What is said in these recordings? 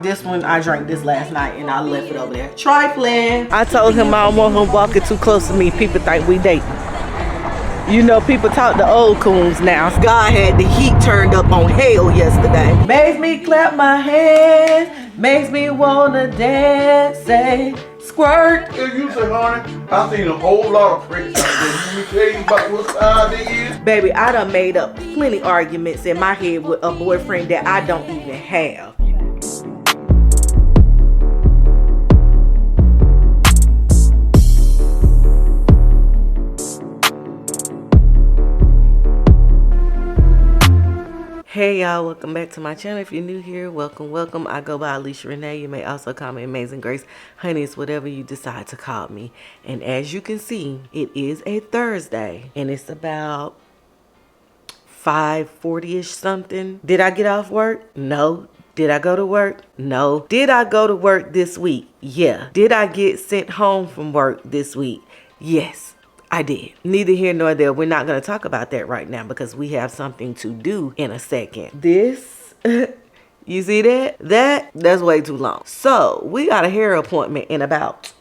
This one, I drank this last night and I left it over there. Trifling. I told him I don't want him walking too close to me. People think we dating. You know, people talk to old coons now. God had the heat turned up on hell yesterday. Makes me clap my hands. Makes me wanna dance. Say, squirt. If you say, honey, I seen a whole lot of pricks out there. Let me tell you about what side they is. Baby, I done made up plenty arguments in my head with a boyfriend that I don't even have. Hey y'all, welcome back to my channel. If you're new here, welcome. I go by Alisha Renee. You may also call me Amazing Grace. Honey, it's whatever you decide to call me. And as you can see, it is a Thursday and it's about 5:40ish something. Did I get off work? No. Did I go to work? No. Did I go to work this week? Yeah. Did I get sent home from work this week? Yes. I did. Neither here nor there. We're not going to talk about that right now because we have something to do in a second. This, you see that? That's way too long. So we got a hair appointment in about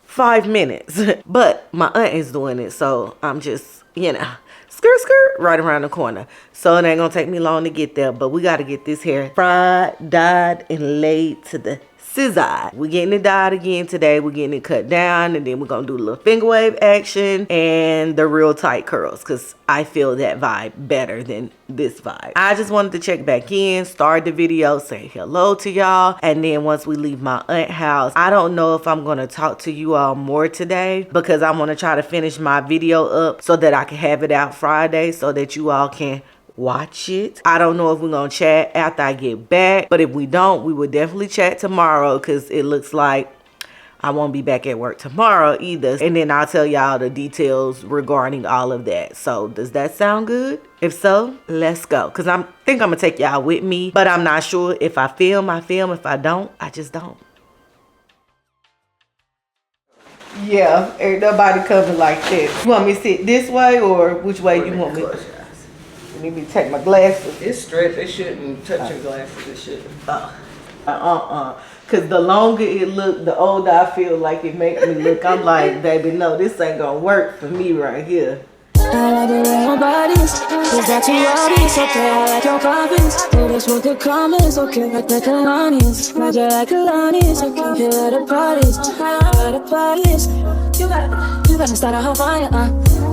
5 minutes. But my aunt is doing it. So I'm just, you know, skirt right around the corner. So it ain't going to take me long to get there. But we got to get this hair fried, dyed, and laid to the scissor. We're getting it dyed again today. We're getting it cut down, and then we're gonna do a little finger wave action and the real tight curls because I feel that vibe better than this vibe. I just wanted to check back in, start the video, say hello to y'all, and then once we leave my aunt's house, I don't know if I'm gonna talk to you all more today because I want to try to finish my video up so that I can have it out Friday so that you all can watch it. I don't know if we're gonna chat after I get back, but if we don't, we will definitely chat tomorrow because it looks like I won't be back at work tomorrow either. And then I'll tell y'all the details regarding all of that. So does that sound good? If so, let's go. Because I think I'm gonna take y'all with me, but I'm not sure. If I film, I film. If I don't, I just don't. Yeah, ain't nobody coming like this. You want me to sit this way or which way you want me? Let me take my glasses. It's straight. They shouldn't touch your glasses. It shouldn't. Cause the longer it look, the older I feel like it makes me look. I'm like, baby, no, this ain't gonna work for me right here. I like the way your body's. Is that too obvious? Okay, I like your confidence. Oh, that's what the comments. Okay, like the colonials. Like you like colonials. Okay, feel at the parties. At the parties. You gotta start a whole fire,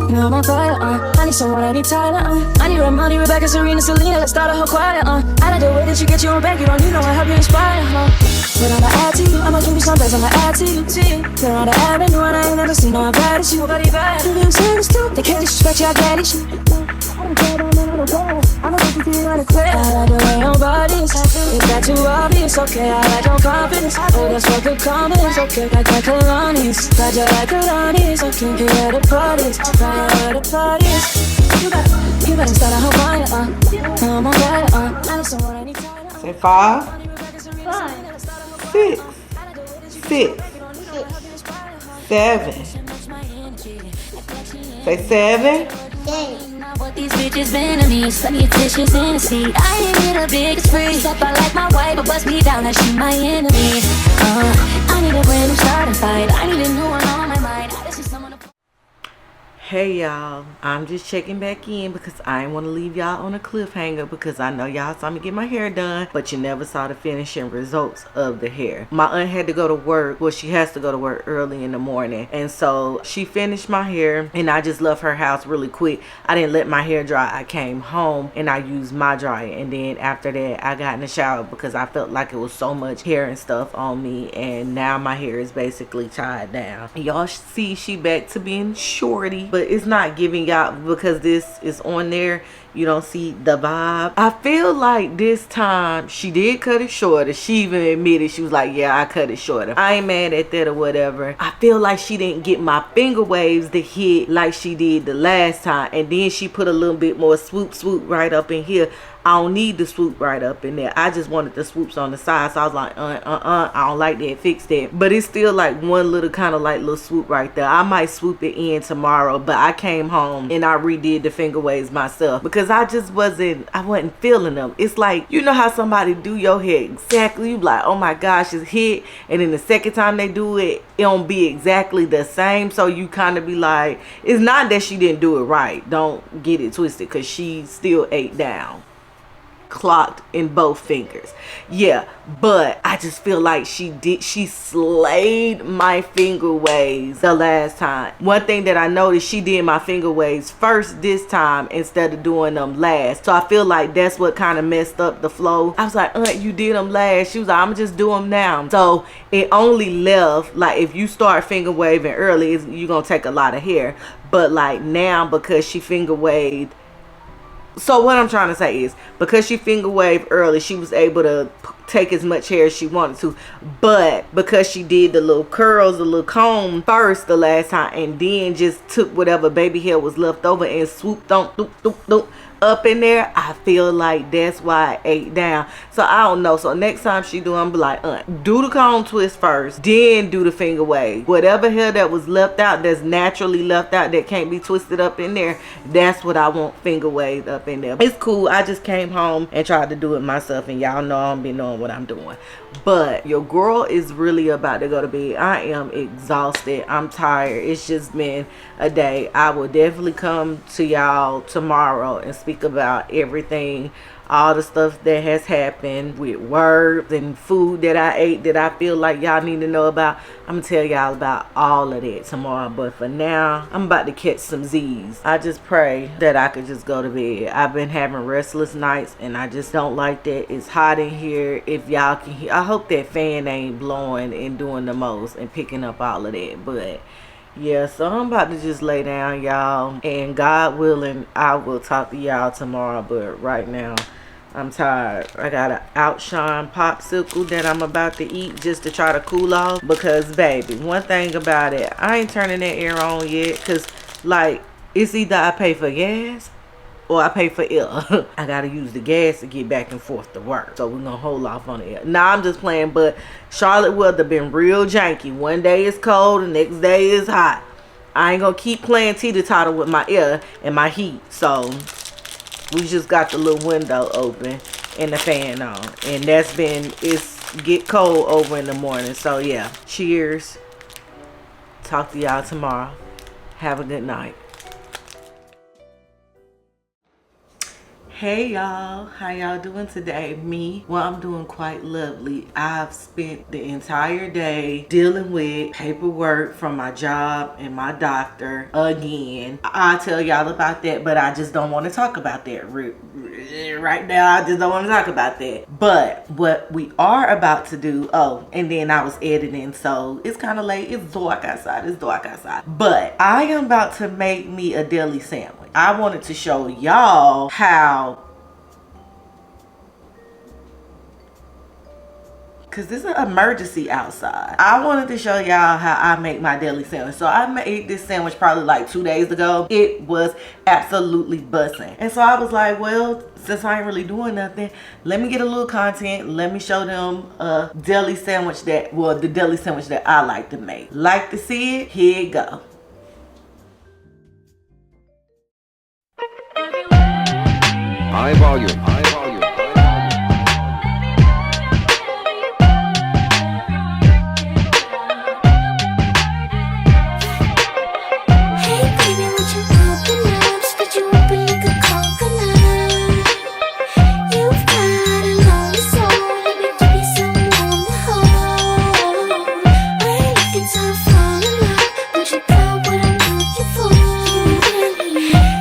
You know I'm on fire, I need someone, I need Tyler, I need Ramoni, Rebecca, Serena, Selena. Let's start a whole choir, I like the way that you get your own back. You don't need no one, help you inspire, But I'ma add to you, I'ma give you some best, I'ma add to you, Turn on the avenue and I ain't never seen no one bad as you. Nobody bad, you being serious too. They can't disrespect you, I get it, you. I don't think you feel like quit. I like the way your body's. Is that too obvious? Okay, I like your confidence. Oh, that's what good comments. Okay, like my colonies. Glad you like colonies. Okay, you at the parties. At the parties. You better start a whole fire, I'm on fire, I need someone, I need time. Say 5, 6, 7. Say 7. What these bitches been to me, sunny dishes in the sea. I ain't get the biggest free. Step I like my wife, but bust me down like she my enemy. I need a brand new starting fight. I need a new one on my mind. I just need someone to... Hey y'all, I'm just checking back in because I ain't want to leave y'all on a cliffhanger because I know y'all saw me get my hair done, but you never saw the finishing results of the hair. My aunt had to go to work. Well, she has to go to work early in the morning, and so she finished my hair and I just left her house really quick. I didn't let my hair dry. I came home and I used my dryer, and then after that I got in the shower because I felt like it was so much hair and stuff on me, and now my hair is basically tied down. Y'all see she back to being shorty, but it's not giving y'all because this is on there. You don't see the vibe. I feel like this time she did cut it shorter. She even admitted, she was like, yeah, I cut it shorter. I ain't mad at that or whatever. I feel like she didn't get my finger waves to hit like she did the last time, and then she put a little bit more swoop right up in here. I don't need the swoop right up in there. I just wanted the swoops on the side. So I was like, I don't like that. Fix that. But it's still like one little kind of like little swoop right there. I might swoop it in tomorrow. But I came home and I redid the finger waves myself because because I wasn't feeling them. It's like, you know how somebody do your hair exactly, you like, oh my gosh, it's hit, and then the second time they do it, it don't be exactly the same. So you kind of be like, it's not that she didn't do it right, don't get it twisted, because she still ate down, clocked in both fingers. Yeah, but I just feel like she slayed my finger waves the last time. One thing that I noticed, she did my finger waves first this time instead of doing them last. So I feel like that's what kind of messed up the flow. I was like, you did them last. She was like, I'm just do them now. So it only left, like, if you start finger waving early, you're gonna take a lot of hair. But like now, because she finger waved, so what I'm trying to say is, because she finger waved early, she was able to take as much hair as she wanted to. But because she did the little curls, the little comb first the last time, and then just took whatever baby hair was left over and swooped on up in there, I feel like that's why I ate down. So I don't know. So next time she do, I'm be like, do the comb twist first, then do the finger wave. Whatever hair that was left out, that's naturally left out, that can't be twisted up in there, that's what I want finger waved up in there. It's cool. I just came home and tried to do it myself, and y'all know I don't be knowing what I'm doing. But your girl is really about to go to bed. I am exhausted. I'm tired. It's just been a day. I will definitely come to y'all tomorrow and speak about everything, all the stuff that has happened with work and food that I ate that I feel like y'all need to know about. I'm gonna tell y'all about all of that tomorrow, but for now, I'm about to catch some Z's. I just pray that I could just go to bed. I've been having restless nights, and I just don't like that. It's hot in here. If y'all can hear, I hope that fan ain't blowing and doing the most and picking up all of that. But yeah, so I'm about to just lay down, y'all, and God willing, I will talk to y'all tomorrow. But right now, I'm tired. I got an outshine popsicle that I'm about to eat just to try to cool off, because baby, one thing about it, I ain't turning that air on yet, because like, it's either I pay for gas or I pay for air. I gotta use the gas to get back and forth to work, so we're gonna hold off on the air. Nah, I'm just playing, but Charlotte weather been real janky. One day it's cold, the next day is hot. I ain't gonna keep playing teeter-totter with my air and my heat, so we just got the little window open and the fan on, and it's get cold over in the morning. So yeah, cheers. Talk to y'all tomorrow. Have a good night. Hey y'all, how y'all doing today? Me? Well, I'm doing quite lovely. I've spent the entire day dealing with paperwork from my job and my doctor again. I'll tell y'all about that, but I just don't want to talk about that right now. I just don't want to talk about that. But what we are about to do, and then I was editing, so it's kind of late. It's dark outside. But I am about to make me a deli sandwich. I wanted to show y'all how, because this is an emergency outside. I wanted to show y'all how I make my deli sandwich. So I made this sandwich probably like 2 days ago. It was absolutely busting. And so I was like, well, since I ain't really doing nothing, let me get a little content. Let me show them a deli sandwich the deli sandwich that I like to make. Like to see it? Here you go. High volume. Hey baby, would you open up? Spit you open like a coconut. You've got a lonely soul. Let me give you some warm to hold. I ain't looking to fall in love, but you got what I'm looking for.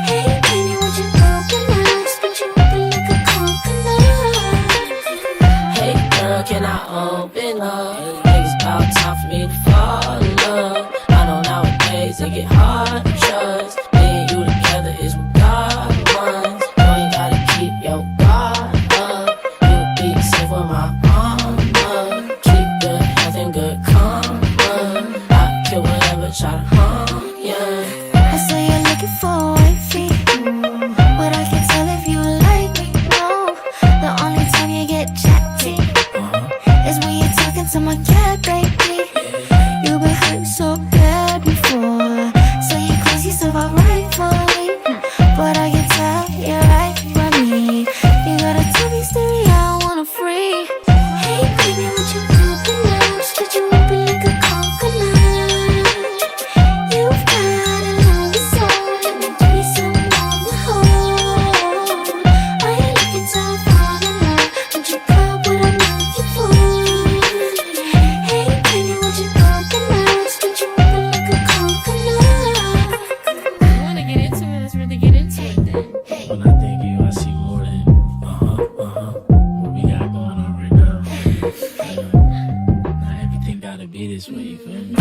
Hey baby, would you open up? Spit you open like a coconut. Hey girl, can I open up? It's about time for me to fall in love. I know nowadays it get hard to trust. Me and you together is what God wants. You ain't gotta keep your guard up. You'll be safe with my armor. Keep good health and good karma. I kill whatever try to harm ya. I saw you're looking for wifey, but I can tell if you like me. No, the only time you get chatty is when you're talking to my cat, baby. You've been hurt so bad before, so you close yourself up right for me. But I can tell you're right be this way, you feel me?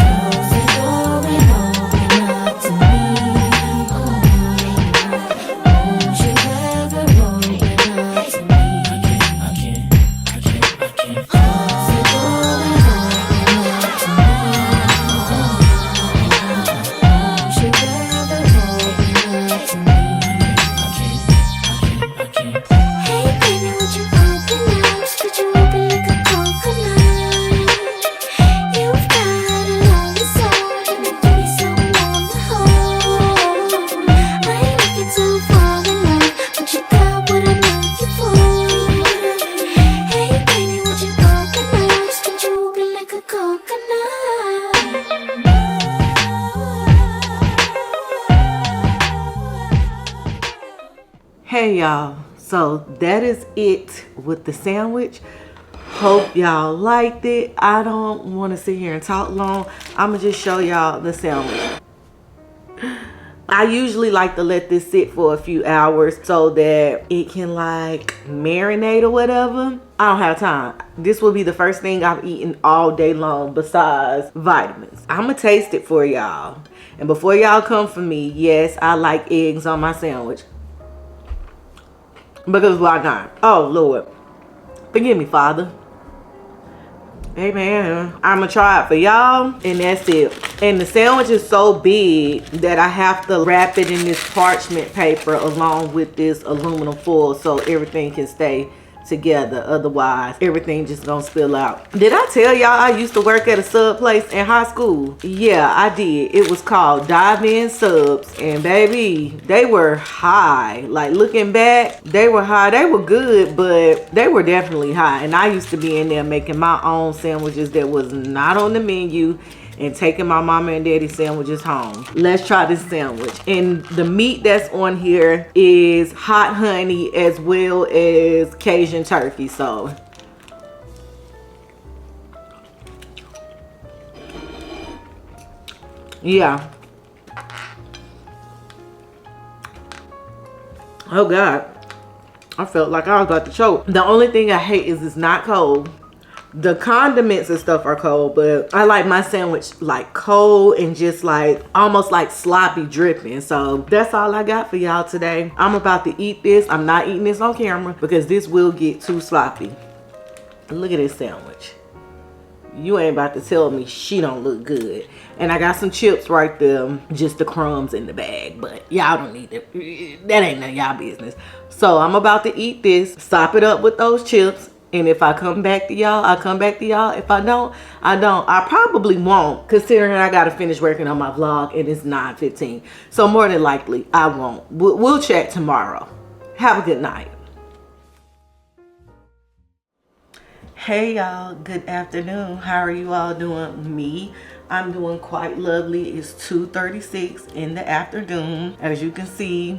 Hey y'all, so that is it with the sandwich. Hope y'all liked it. I don't want to sit here and talk long. I'm gonna just show y'all the sandwich. I usually like to let this sit for a few hours so that it can like marinate or whatever. I don't have time. This will be the first thing I've eaten all day long besides vitamins. I'm gonna taste it for y'all. And before y'all come for me, yes, I like eggs on my sandwich. Because why not? Oh, Lord. Forgive me, Father. Amen. I'm going to try it for y'all. And that's it. And the sandwich is so big that I have to wrap it in this parchment paper along with this aluminum foil so everything can stay together. Otherwise, everything just gonna spill out. Did I tell y'all I used to work at a sub place in high school? Yeah, I did. It was called Dive-In Subs. And baby, they were high. Like looking back, they were high. They were good, but they were definitely high. And I used to be in there making my own sandwiches that was not on the menu and taking my mama and daddy sandwiches home. Let's try this sandwich. And the meat that's on here is hot honey as well as Cajun turkey. So yeah. Oh God, I felt like I was about to choke. The only thing I hate is it's not cold. The condiments and stuff are cold, but I like my sandwich like cold and just like almost like sloppy dripping. So that's all I got for y'all today. I'm about to eat this. I'm not eating this on camera because this will get too sloppy. Look at this sandwich. You ain't about to tell me she don't look good. And I got some chips right there, just the crumbs in the bag, but y'all don't need it. That ain't none of y'all business. So I'm about to eat this, sop it up with those chips. And if I come back to y'all, I come back to y'all. If I don't, I don't. I probably won't, considering I got to finish working on my vlog and it's 9:15. So more than likely, I won't. We'll chat tomorrow. Have a good night. Hey y'all, good afternoon. How are you all doing? Me, I'm doing quite lovely. It's 2:36 in the afternoon. As you can see,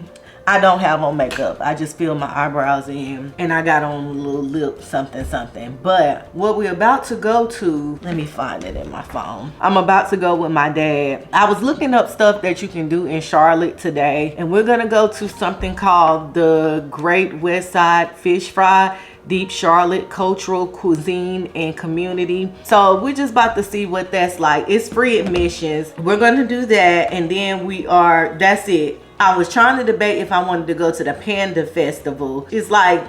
I don't have on makeup. I just filled my eyebrows in and I got on a little lip something. But what we're about to go to, let me find it in my phone. I'm about to go with my dad. I was looking up stuff that you can do in Charlotte today, and we're gonna go to something called the Great Westside Fish Fry, Deep Charlotte Cultural Cuisine and Community. So we're just about to see what that's like. It's free admissions. We're gonna do that, and then that's it. I was trying to debate if I wanted to go to the Panda Festival. It's like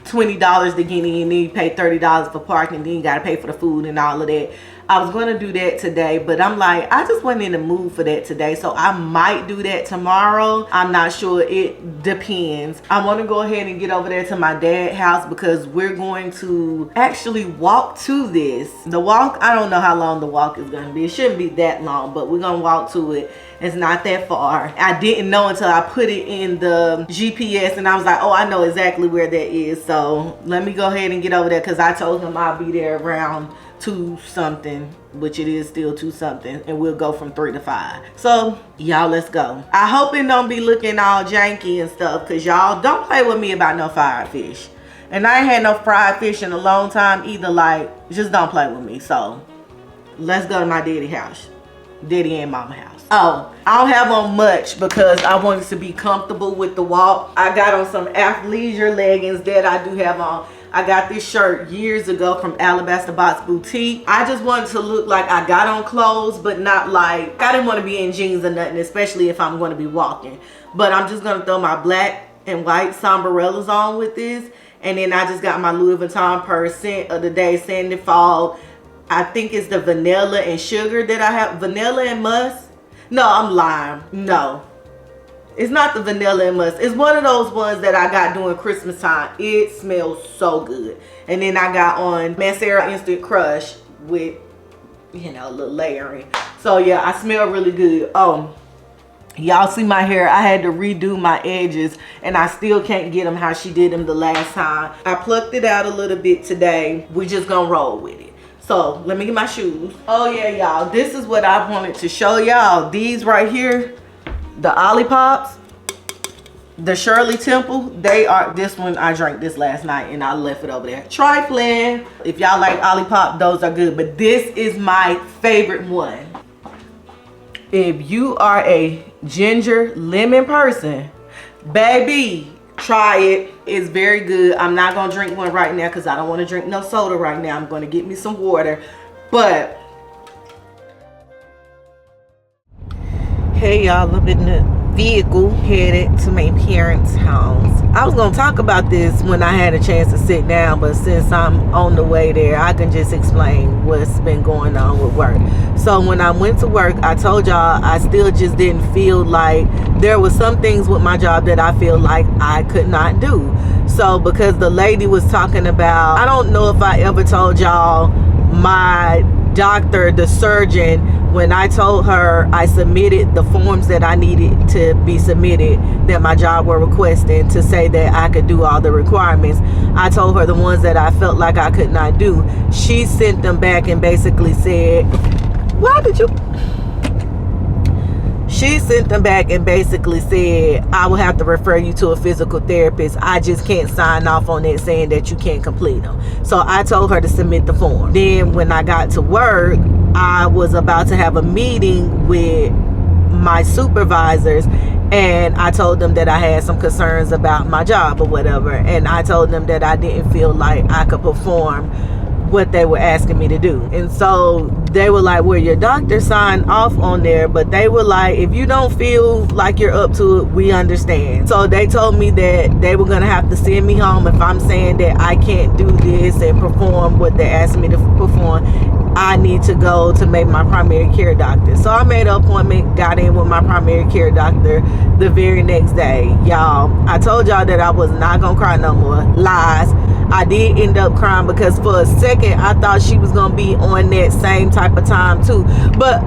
$20 to get in, then you pay $30 for parking, then you gotta pay for the food and all of that. I was gonna do that today, but I'm like, I just wasn't in the mood for that today, so I might do that tomorrow. I'm not sure, it depends. I want to go ahead and get over there to my dad's house because we're going to actually walk to this. The walk, I don't know how long the walk is gonna be. It shouldn't be that long, but we're gonna walk to it. It's not that far. I didn't know until I put it in the GPS and I was like, oh, I know exactly where that is. So let me go ahead and get over there because I told him I'll be there around 2 something, which it is still 2 something, and we'll go from 3 to 5. So y'all, let's go. I hope it don't be looking all janky and stuff, because y'all don't play with me about no fried fish. And I ain't had no fried fish in a long time either. Like, just don't play with me. So let's go to my daddy house, daddy and mama house. Oh, I don't have on much because I wanted to be comfortable with the walk. I got on some athleisure leggings that I do have on. I got this shirt years ago from Alabaster Box Boutique. I just wanted to look like I got on clothes, but not like, I didn't want to be in jeans or nothing, especially if I'm going to be walking. But I'm just going to throw my black and white sombrellas on with this. And then I just got my Louis Vuitton purse, scent of the day, Sandy Fall. I think it's the vanilla and sugar that I have. Vanilla and musk. No, I'm lying. No. It's not the vanilla and musk. It's one of those ones that I got during Christmas time. It smells so good. And then I got on Mascara Instant Crush with, you know, a little layering. So yeah, I smell really good. Y'all see my hair? I had to redo my edges and I still can't get them how she did them the last time. I plucked it out a little bit today. We just gonna roll with it. So let me get my shoes. Oh yeah, y'all, this is what I wanted to show y'all. These right here, the Olipops, the Shirley Temple, they are, this one I drank this last night and I left it over there. Trifling. If y'all like Olipop, those are good, but this is my favorite one. If you are a ginger lemon person, baby, try it. It's very good. I'm not gonna drink one right now because I don't want to drink no soda right now. I'm gonna get me some water. But hey y'all, I'm in the vehicle headed to my parents' house. I was gonna talk about this when I had a chance to sit down, but since I'm on the way there, I can just explain what's been going on with work. So when I went to work, I told y'all I still just didn't feel like, there was some things with my job that I feel like I could not do. So because the lady was talking about, I don't know if I ever told y'all, my doctor, the surgeon, when I told her I submitted the forms that I needed to be submitted that my job were requesting to say that I could do all the requirements, I told her the ones that I felt like I could not do. She sent them back and basically said, why did you? She sent them back and basically said, I will have to refer you to a physical therapist. I just can't sign off on it saying that you can't complete them. So I told her to submit the form. Then when I got to work, I was about to have a meeting with my supervisors and I told them that I had some concerns about my job or whatever. And I told them that I didn't feel like I could perform what they were asking me to do. And so they were like, well, your doctor signed off on there, but they were like, if you don't feel like you're up to it, we understand. So they told me that they were gonna have to send me home if I'm saying that I can't do this and perform what they asked me to perform. I need to go to maybe my primary care doctor. So I made an appointment, got in with my primary care doctor the very next day. Y'all, I told y'all that I was not gonna cry no more. Lies. I did end up crying because for a second I thought she was gonna be on that same type of time too. But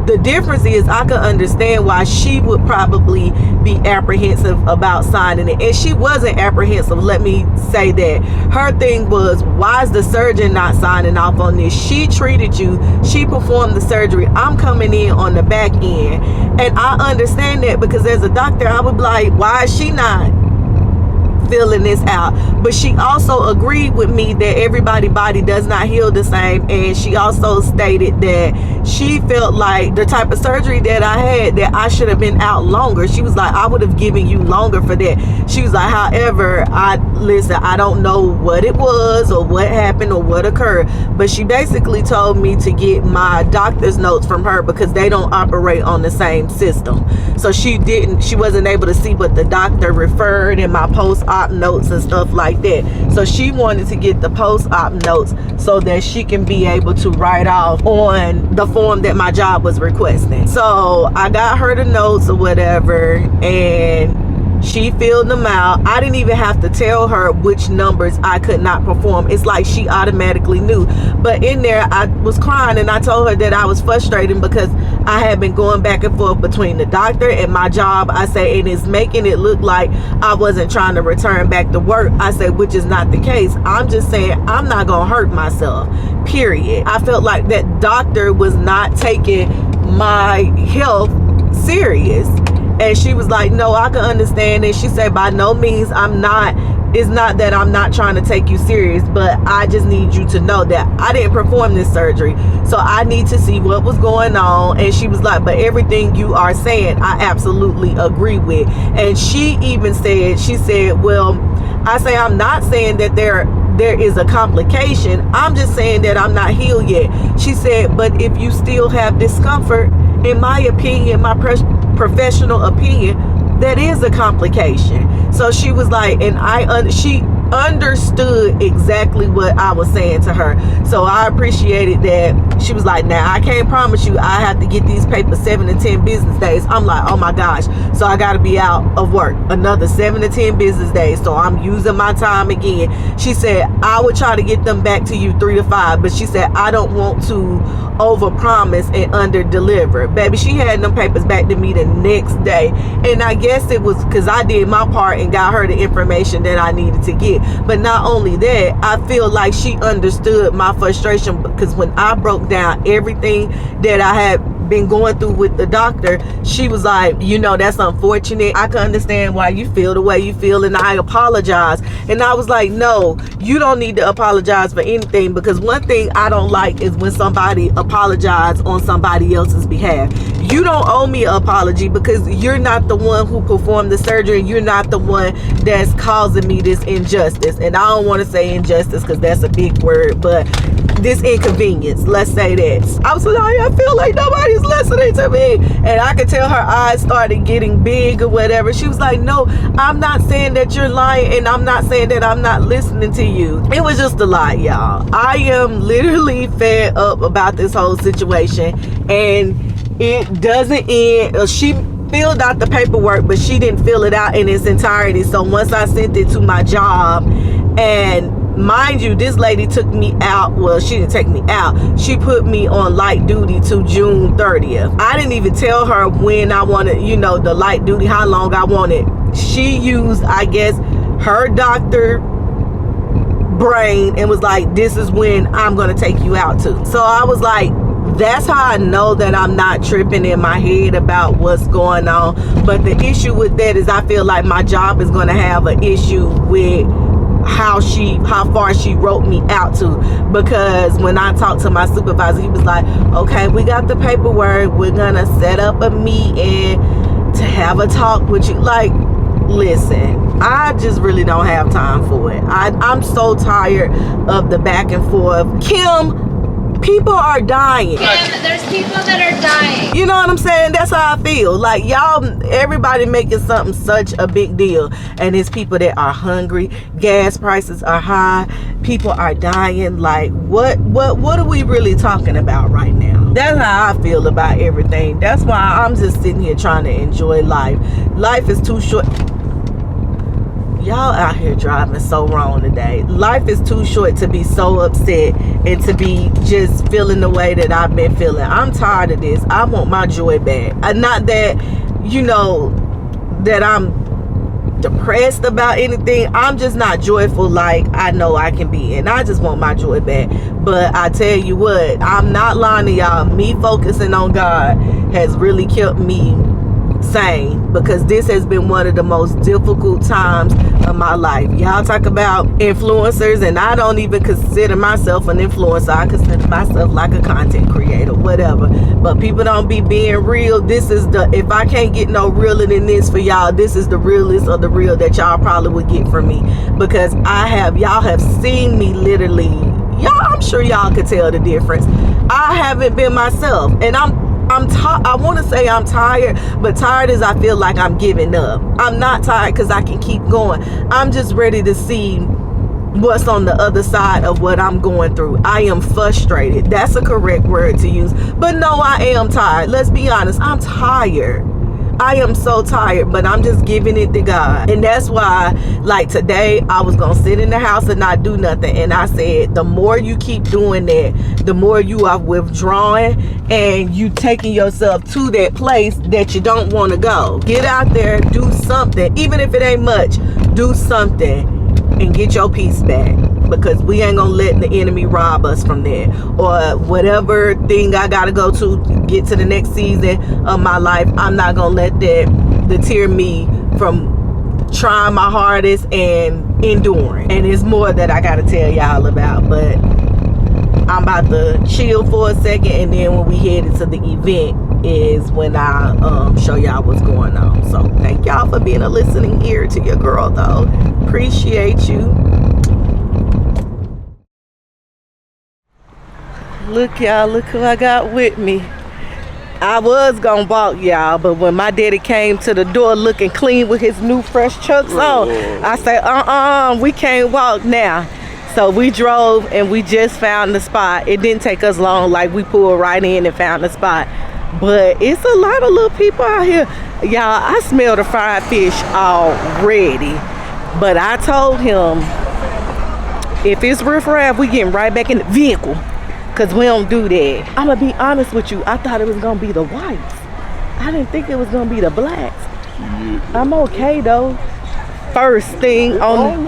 the difference is I could understand why she would probably be apprehensive about signing it. And she wasn't apprehensive, let me say that. Her thing was, why is the surgeon not signing off on this? She treated you, she performed the surgery. I'm coming in on the back end. And I understand that because as a doctor, I would be like, why is she not filling this out? But she also agreed with me that everybody's body does not heal the same, and she also stated that she felt like the type of surgery that I had, that I should have been out longer. She was like, I would have given you longer for that. She was like, however, I don't know what it was or what happened or what occurred, but she basically told me to get my doctor's notes from her because they don't operate on the same system. So she wasn't able to see what the doctor referred in my post-op notes and stuff like that. So she wanted to get the post-op notes so that she can be able to write off on the form that my job was requesting. So I got her the notes or whatever, and she filled them out. I didn't even have to tell her which numbers I could not perform. It's like she automatically knew. But in there, I was crying and I told her that I was frustrated because I had been going back and forth between the doctor and my job. I say, and it's making it look like I wasn't trying to return back to work. I said, which is not the case. I'm just saying I'm not gonna hurt myself, period. I felt like that doctor was not taking my health serious. And she was like, no, I can understand it. She said, by no means, it's not that I'm not trying to take you serious, but I just need you to know that I didn't perform this surgery. So I need to see what was going on. And she was like, but everything you are saying, I absolutely agree with. And she even said, well, I say, I'm not saying that there is a complication. I'm just saying that I'm not healed yet. She said, but if you still have discomfort, in my opinion, my professional opinion, that is a complication. So she was like, and she understood exactly what I was saying to her. So I appreciated that. She was like, now I can't promise you I have to get these papers 7 to 10 business days. I'm like, oh my gosh. So I got to be out of work another 7 to 10 business days. So I'm using my time again. She said, I would try to get them back to you 3 to 5. But she said, I don't want to overpromise and under deliver. Baby, she had them papers back to me the next day. And I guess it was because I did my part and got her the information that I needed to get. But not only that, I feel like she understood my frustration, because when I broke down everything that I had been going through with the doctor, she was like, you know, that's unfortunate. I can understand why you feel the way you feel, and I apologize. And I was like, no, you don't need to apologize for anything, because one thing I don't like is when somebody apologizes on somebody else's behalf. You don't owe me an apology, because you're not the one who performed the surgery. You're not the one that's causing me this injustice. And I don't want to say injustice because that's a big word, but this inconvenience, let's say that. I was like, I feel like nobody's listening to me. And I could tell her eyes started getting big or whatever. She was like, no, I'm not saying that you're lying, and I'm not saying that I'm not listening to you. It was just a lie, y'all. I am literally fed up about this whole situation, and it doesn't end. She filled out the paperwork, but she didn't fill it out in its entirety. So once I sent it to my job, and mind you, this lady took me out. Well, she didn't take me out. She put me on light duty to June 30th. I didn't even tell her when I wanted, you know, the light duty, how long I wanted. She used, I guess, her doctor brain and was like, this is when I'm going to take you out to. So I was like, that's how I know that I'm not tripping in my head about what's going on. But the issue with that is I feel like my job is going to have an issue with how far she wrote me out to, because when I talked to my supervisor, he was like, okay, we got the paperwork, we're gonna set up a meeting to have a talk with you. Like, listen, I just really don't have time for it. I'm so tired of the back and forth. Kim, people are dying. Yeah, there's people that are dying. You know what I'm saying? That's how I feel. Like, y'all, everybody making something such a big deal, and it's people that are hungry. Gas prices are high. People are dying. Like, what are we really talking about right now? That's how I feel about everything. That's why I'm just sitting here trying to enjoy life. Life is too short. Y'all out here driving so wrong today. Life is too short to be so upset and to be just feeling the way that I've been feeling. I'm tired of this. I want my joy back. Not that, you know, that I'm depressed about anything. I'm just not joyful like I know I can be, and I just want my joy back. But I tell you what, I'm not lying to y'all. Me focusing on God has really kept me sane, because this has been one of the most difficult times of my life. Y'all talk about influencers, and I don't even consider myself an influencer. I consider myself like a content creator, whatever. But people don't be being real. This is the, if I can't get no realer than this for y'all, this is the realest of the real that y'all probably would get from me, because y'all have seen me literally. I'm sure y'all could tell the difference. I haven't been myself, and I want to say I'm tired, but tired as I feel like I'm giving up. I'm not tired because I can keep going. I'm just ready to see what's on the other side of what I'm going through. I am frustrated. That's a correct word to use. But no, I am tired. Let's be honest. I'm tired. I am so tired, but I'm just giving it to God. And that's why, like today, I was going to sit in the house and not do nothing. And I said, the more you keep doing that, the more you are withdrawing and you taking yourself to that place that you don't want to go. Get out there, do something. Even if it ain't much, do something and get your peace back. Because we ain't gonna let the enemy rob us from that, or whatever thing I gotta go to get to the next season of my life. I'm not gonna let that deter me from trying my hardest and enduring. And it's more that I gotta tell y'all about, but I'm about to chill for a second, and then when we head into the event is when I show y'all what's going on. So thank y'all for being a listening ear to your girl, though. Appreciate you. Look, y'all, look who I got with me. I was gonna walk, y'all, but when my daddy came to the door looking clean with his new fresh chucks on, I said, we can't walk now. So we drove and we just found the spot. It didn't take us long, like we pulled right in and found the spot. But it's a lot of little people out here. Y'all, I smell the fried fish already. But I told him, if it's riffraff, we getting right back in the vehicle. Cause we don't do that. I'm gonna be honest with you. I thought it was gonna be the whites. I didn't think it was gonna be the blacks. Yeah. I'm okay though. First thing on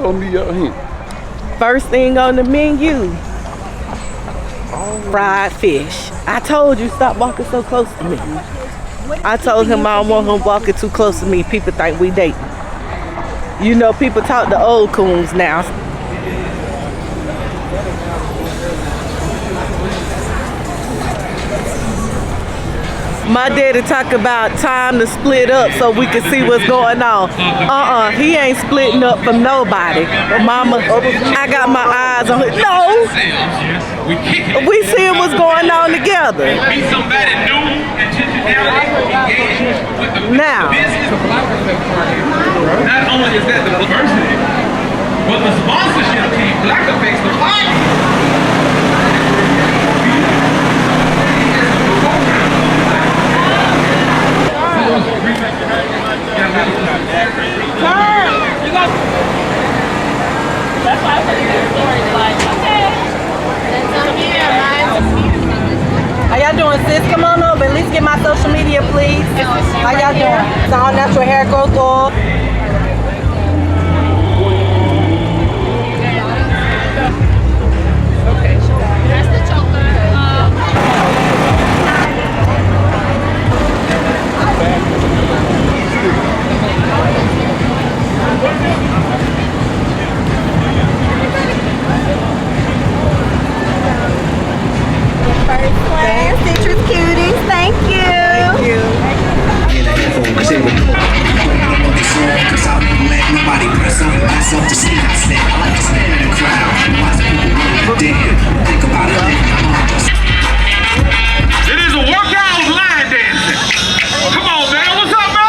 the menu, fried fish. I told you stop walking so close to me. I told him I don't want him walking too close to me. People think we dating. You know, people talk to old coons now. My daddy talk about time to split up so we can see what's going on. He ain't splitting up from nobody. Mama, I got my eyes on it. No, we seeing what's going on together. Now, not only is that the diversity, but the sponsorship team, Black affects the fight. That's why I said your story. Like, okay. How y'all doing, sis? Come on over. At least get my social media, please. How y'all doing? It's all natural hair growth oil. That's the choker. First class, citrus cuties. Thank you. Thank you. Cause I won't let nobody press up myself to see I stand. I like to stand in the crowd and watch people run. Damn, think about it. It is a workout line dancing. Come on, man. What's up, man?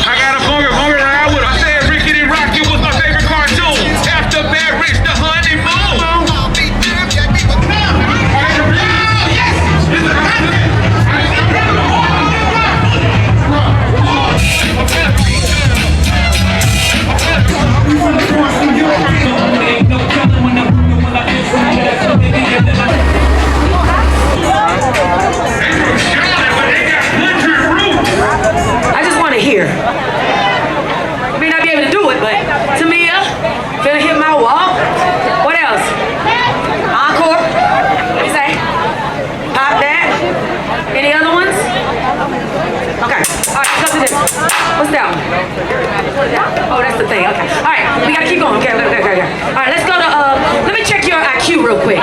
I got a funky ride with a said Rickety Rocket was my favorite cartoon. After marriage, the honeymoon. I just want to hear. I may not be able to do it, but Tamia, finna hit my wall. What else? Encore. What you say? Pop that. Any other ones? Okay. All right, let's go to this. What's that one? Oh, that's the thing. Okay. All right, we gotta keep going. Okay. All right, let's go to. Let me check your IQ real quick.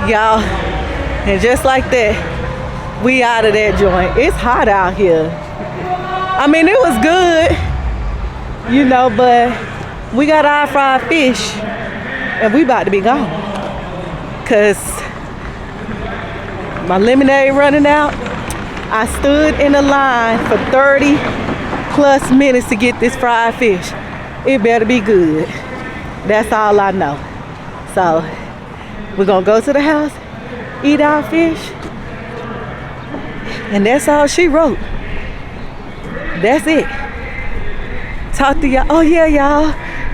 y'all, and just like that, we out of that joint. It's hot out here. I mean, it was good, you know, but we got our fried fish and we about to be gone because my lemonade running out. I stood in a line for 30 plus minutes to get this fried fish. It better be good. That's all I know. So we're gonna go to the house, eat our fish, and that's all she wrote. That's it. Talk to y'all. Oh yeah, y'all,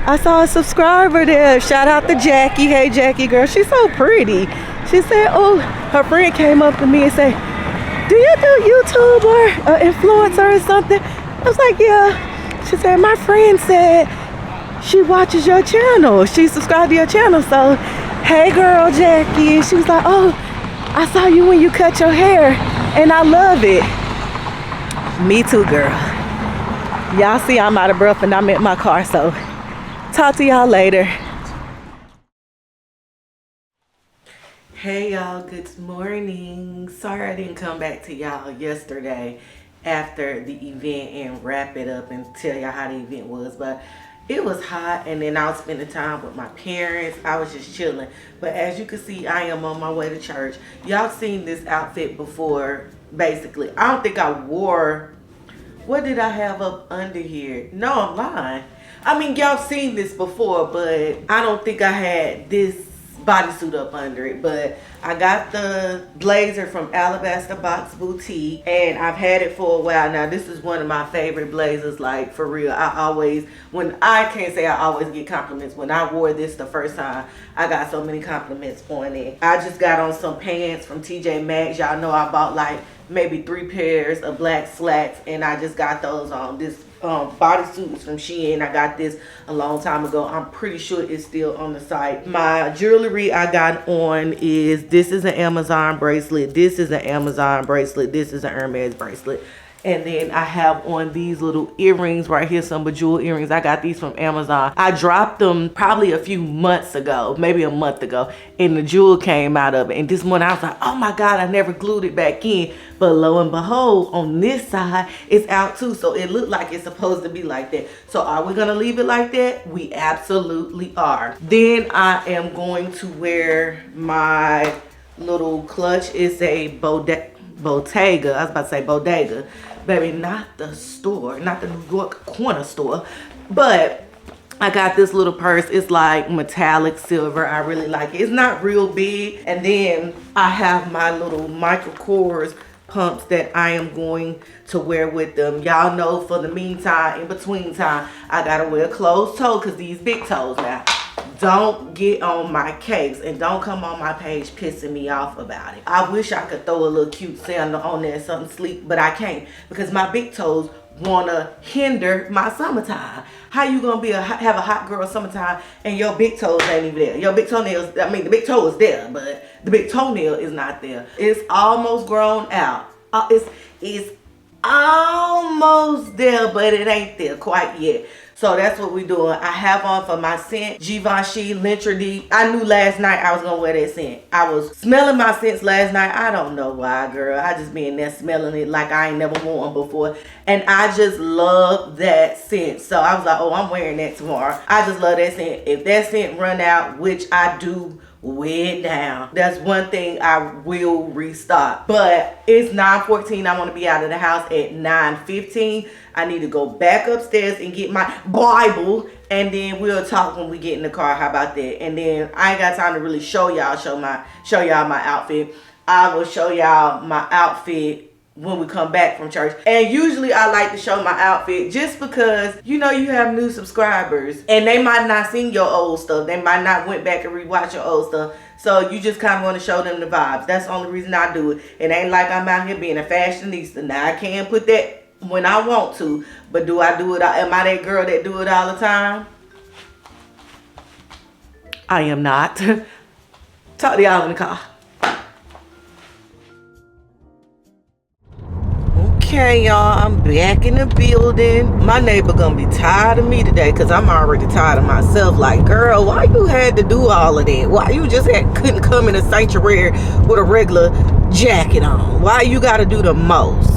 I saw a subscriber there. Shout out to Jackie. Hey Jackie girl, she's so pretty. She said, oh, her friend came up to me and said, do you do YouTube or influencer or something? I was like, yeah. She said, my friend said she watches your channel. She subscribed to your channel. So, hey girl, Jackie. She was like, oh, I saw you when you cut your hair and I love it. Me too, girl. Y'all see I'm out of breath and I'm in my car, so Talk to y'all later. Hey y'all, good morning. Sorry I didn't come back to y'all yesterday after the event and wrap it up and tell y'all how the event was, but it was hot, and then I was spending time with my parents. I was just chilling. But as you can see, I am on my way to church. Y'all seen this outfit before, basically. I don't think I wore, what did I have up under here? No, I'm lying. I mean, y'all seen this before, but I don't think I had this bodysuit up under it. But I got the blazer from Alabaster Box Boutique, and I've had it for a while now. This is one of my favorite blazers, like for real. I always get compliments. When I wore this the first time, I got so many compliments on it. I just got on some pants from TJ Maxx. Y'all know I bought like maybe 3 pairs of black slacks, and I just got those on. This bodysuit is from Shein. I got this a long time ago. I'm pretty sure it's still on the site. My jewelry I got on is, this is an Amazon bracelet, this is an Amazon bracelet, this is an Hermes bracelet. And then I have on these little earrings right here, some bejeweled earrings. I got these from Amazon. I dropped them probably a few months ago, maybe a month ago, and the jewel came out of it. And this morning I was like, oh my God, I never glued it back in. But lo and behold, on this side, it's out too. So it looked like it's supposed to be like that. So are we gonna leave it like that? We absolutely are. Then I am going to wear my little clutch. It's a Bottega. I was about to say bodega. Baby, not the store, not the New York corner store, but I got this little purse. It's like metallic silver. I really like it. It's not real big. And then I have my little Michael Kors pumps that I am going to wear with them. Y'all know, for the meantime, in between time, I gotta wear closed toe, because these big toes now. Don't get on my case and don't come on my page pissing me off about it. I wish I could throw a little cute sandal on there, something sleek, but I can't, because my big toes wanna hinder my summertime. How you gonna have a hot girl summertime and your big toes ain't even there? Your big toenails, I mean, the big toe is there, but the big toenail is not there. It's almost grown out. It's almost there, but it ain't there quite yet. So that's what we doing. I have on for my scent, Givenchy L'Interdit. I knew last night I was gonna wear that scent. I was smelling my scents last night. I don't know why, girl. I just been there smelling it like I ain't never worn before. And I just love that scent. So I was like, oh, I'm wearing that tomorrow. I just love that scent. If that scent run out, which I do, way down, that's one thing I will restock. But it's 9:14. I want to be out of the house at 9:15. I need to go back upstairs and get my Bible, and then we'll talk when we get in the car. How about that? And then I ain't got time to really show y'all my outfit. I will show y'all my outfit when we come back from church. And usually I like to show my outfit just because, you know, you have new subscribers and they might not seen your old stuff. They might not went back and rewatch your old stuff. So you just kind of want to show them the vibes. That's the only reason I do it. It ain't like I'm out here being a fashionista. Now I can put that when I want to, but do I do it? Am I that girl that do it all the time? I am not. Talk to y'all in the car. Okay, y'all, I'm back in the building. My neighbor gonna be tired of me today, because I'm already tired of myself. Like, girl, why you had to do all of that? Why you just couldn't come in a sanctuary with a regular jacket on? Why you gotta do the most?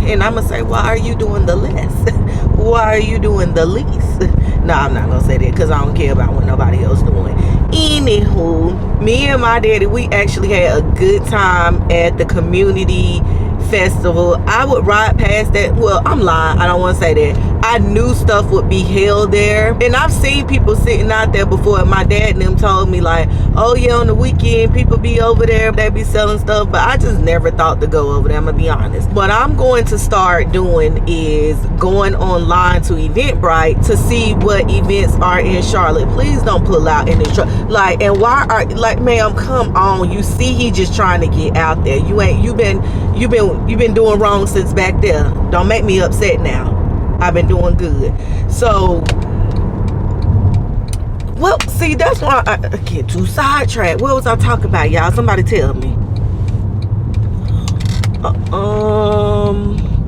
And I'm gonna say, why are you doing the less? Why are you doing the least? No, I'm not gonna say that, because I don't care about what nobody else doing. Anywho, me and my daddy, we actually had a good time at the community festival. I would ride past that. Well, I'm lying. I don't want to say that. I knew stuff would be held there, and I've seen people sitting out there before, and my dad and them told me like, oh yeah, on the weekend people be over there, they be selling stuff, but I just never thought to go over there. I'm gonna be honest. What I'm going to start doing is going online to Eventbrite to see what events are in Charlotte. Please don't pull out in this like, and why are, like, ma'am, come on. You see, he just trying to get out there. You've been doing wrong since back there. Don't make me upset now. I've been doing good. So, well, see, that's why I get too sidetracked. What was I talking about, y'all? Somebody tell me.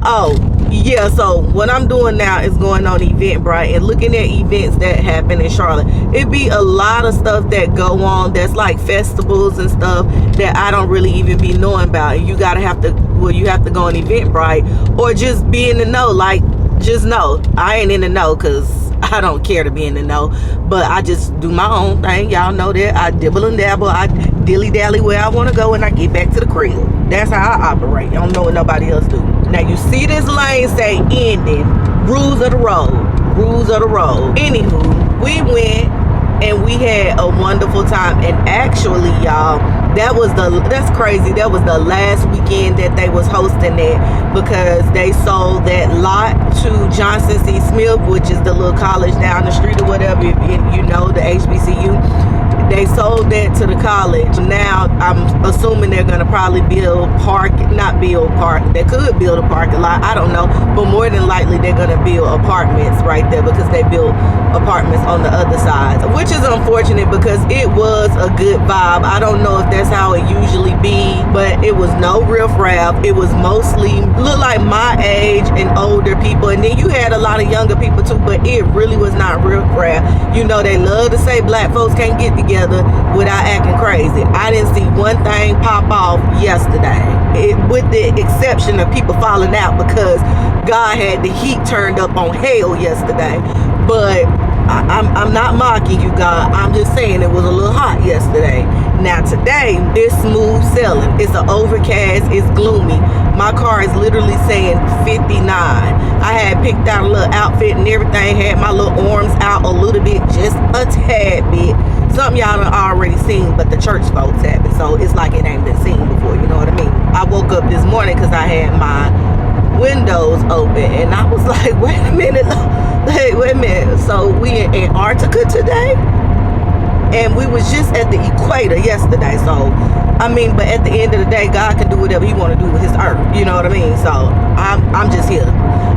Oh, Yeah, so what I'm doing now is going on Eventbrite and looking at events that happen in Charlotte. It be a lot of stuff that go on that's like festivals and stuff that I don't really even be knowing about. And you have to go on Eventbrite or just be in the know. Like, just know. I ain't in the know because I don't care to be in the know. But I just do my own thing. Y'all know that. I dibble and dabble. I dilly-dally where I want to go and I get back to the crib. That's how I operate. I don't know what nobody else do. Now you see this lane say ending. Rules of the road. Rules of the road. Anywho, we went and we had a wonderful time. And actually, y'all, that's crazy. That was the last weekend that they was hosting that, because they sold that lot to Johnson C. Smith, which is the little college down the street or whatever, you know, the HBCU. They sold that to the college. Now I'm assuming they're gonna probably they could build a parking lot, I don't know, but more than likely they're gonna build apartments right there, because they built apartments on the other side, which is unfortunate because it was a good vibe. I don't know if that's how it usually be, but it was no riffraff. It was mostly looked like my age and older people, and then you had a lot of younger people too, but it really was not riffraff. You know, they love to say black folks can't get together without acting crazy. I didn't see one thing pop off yesterday, with the exception of people falling out because God had the heat turned up on hell yesterday. But I'm not mocking you, God. I'm just saying it was a little hot yesterday. Now today, it's smooth sailing. It's an overcast. It's gloomy. My car is literally saying 59. I had picked out a little outfit and everything. Had my little arms out a little bit, just a tad bit. Something y'all done already seen, but the church folks haven't. So it's like it ain't been seen before, you know what I mean? I woke up this morning because I had my windows open and I was like, wait a minute. Hey, wait a minute. So we in Antarctica today? And we was just at the equator yesterday. So, I mean, but at the end of the day, God can do whatever he want to do with his earth. You know what I mean? So, I'm just here.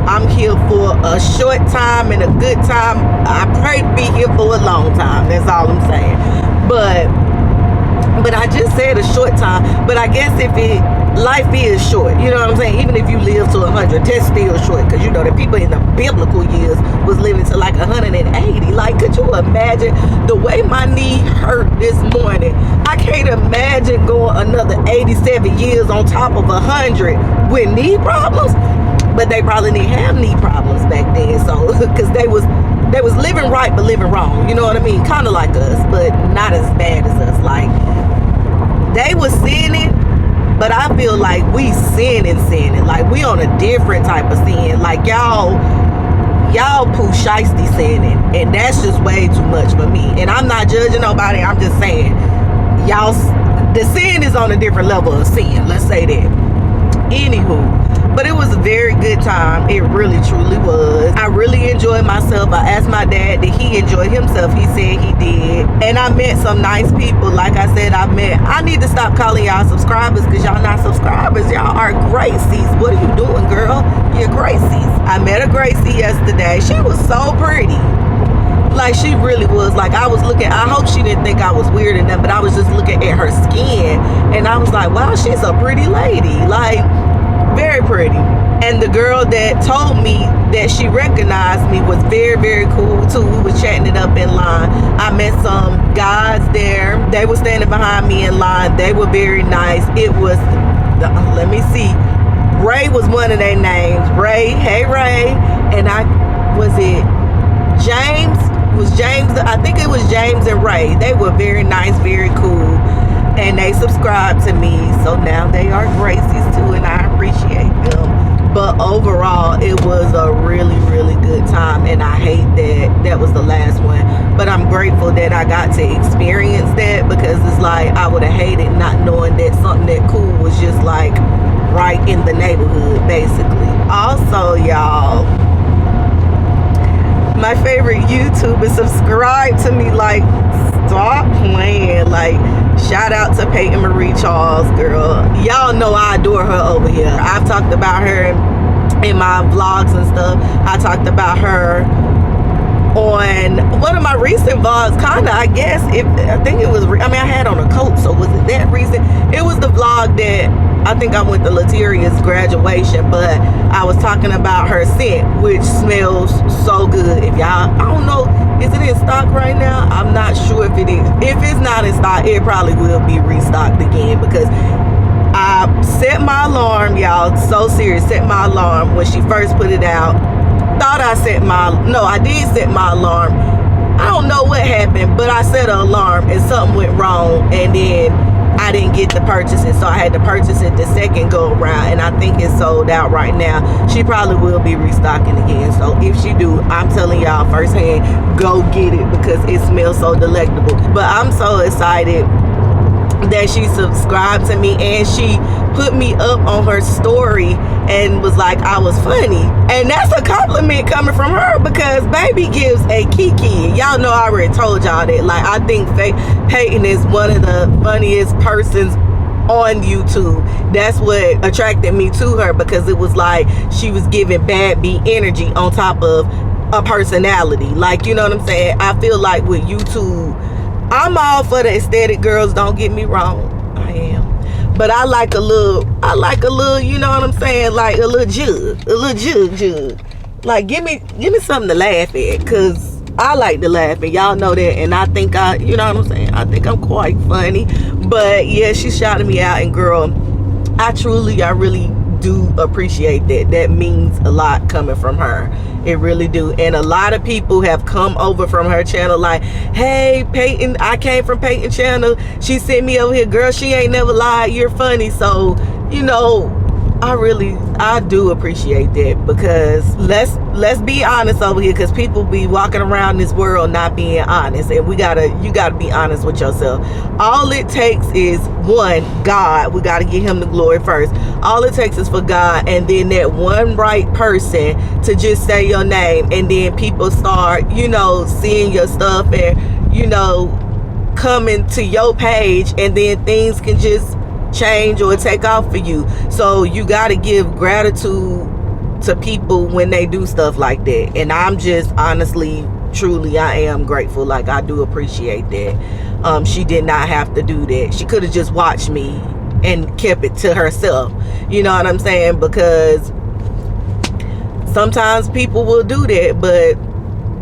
I'm here for a short time and a good time. I pray to be here for a long time. That's all I'm saying. But I just said a short time. But I guess life is short. You know what I'm saying? Even if you live to 100, that's still short. Because you know the people in the biblical years was living to like 180. Like, could you imagine the way my knee hurt this morning? I can't imagine going another 87 years on top of 100 with knee problems. But they probably didn't have knee problems back then. So, because they was living right but living wrong. You know what I mean? Kind of like us, but not as bad as us. Like, they was sinning, but I feel like we sinning. Like, we on a different type of sin. Like, y'all poo shiesty sinning, and that's just way too much for me. And I'm not judging nobody. I'm just saying, the sin is on a different level of sin. Let's say that. Anywho. But it was a very good time. It really, truly was. I really enjoyed myself. I asked my dad, did he enjoy himself? He said he did. And I met some nice people. Like I said, I need to stop calling y'all subscribers because y'all not subscribers. Y'all are Gracies. What are you doing, girl? You're Gracies. I met a Gracie yesterday. She was so pretty. Like, she really was. Like, I hope she didn't think I was weird enough, but I was just looking at her skin. And I was like, wow, she's a pretty lady. Like, very pretty. And the girl that told me that she recognized me was very, very cool too. We was chatting it up in line. I met some guys there. They were standing behind me in line. They were very nice. It was, let me see, Ray was one of their names. Ray, hey Ray. And James? I think it was James and Ray. They were very nice, very cool. And they subscribed to me, so now they are Gracies too, and I appreciate them. But overall, it was a really, really good time, and I hate that was the last one. But I'm grateful that I got to experience that, because it's like I would have hated not knowing that something that cool was just like right in the neighborhood, basically. Also, y'all, my favorite YouTuber subscribed to me. Like, stop playing. Like, shout out to Peyton Marie Charles, girl. Y'all know I adore her over here. I've talked about her in my vlogs and stuff. I talked about her on one of my recent vlogs, kind of, I guess. I think it was, I had on a coat, so was it that reason? It was the vlog that I think I went to Latiria's graduation, but I was talking about her scent, which smells so good. If y'all, I don't know, is it in stock right now? I'm not sure if it is. If it's not in stock, it probably will be restocked again, because I set my alarm, y'all, so serious, set my alarm when she first put it out. I did set my alarm. I don't know what happened, but I set an alarm and something went wrong, and then I didn't get to purchase it, so I had to purchase it the second go around, and I think it's sold out right now. She probably will be restocking again, so if she do, I'm telling y'all firsthand, go get it, because it smells so delectable. But I'm so excited that she subscribed to me, and she put me up on her story and was like I was funny, and that's a compliment coming from her, because baby gives a kiki. Y'all know I already told y'all that. Like, I think Peyton is one of the funniest persons on YouTube. That's what attracted me to her, because it was like she was giving bad B energy on top of a personality. Like, you know what I'm saying? I feel like with YouTube, I'm all for the aesthetic, girls, don't get me wrong. I am. But I like a little, you know what I'm saying? Like a little jug. Like, give me something to laugh at, because I like to laugh, and y'all know that. And I think you know what I'm saying? I think I'm quite funny. But yeah, she shouted me out, and girl, I really do appreciate that. That means a lot coming from her. It really do. And a lot of people have come over from her channel like, hey Peyton, I came from Peyton channel, she sent me over here, girl, she ain't never lied, you're funny. So, you know, I do appreciate that, because let's be honest over here, because people be walking around this world not being honest, and you gotta be honest with yourself. All it takes is one, God. We gotta give him the glory first. All it takes is for God, and then that one right person to just say your name, and then people start, you know, seeing your stuff, and, you know, coming to your page, and then things can just change or take off for you. So you got to give gratitude to people when they do stuff like that, and I'm just honestly, truly, I am grateful. Like, I do appreciate that. She did not have to do that. She could have just watched me and kept it to herself, you know what I'm saying? Because sometimes people will do that, but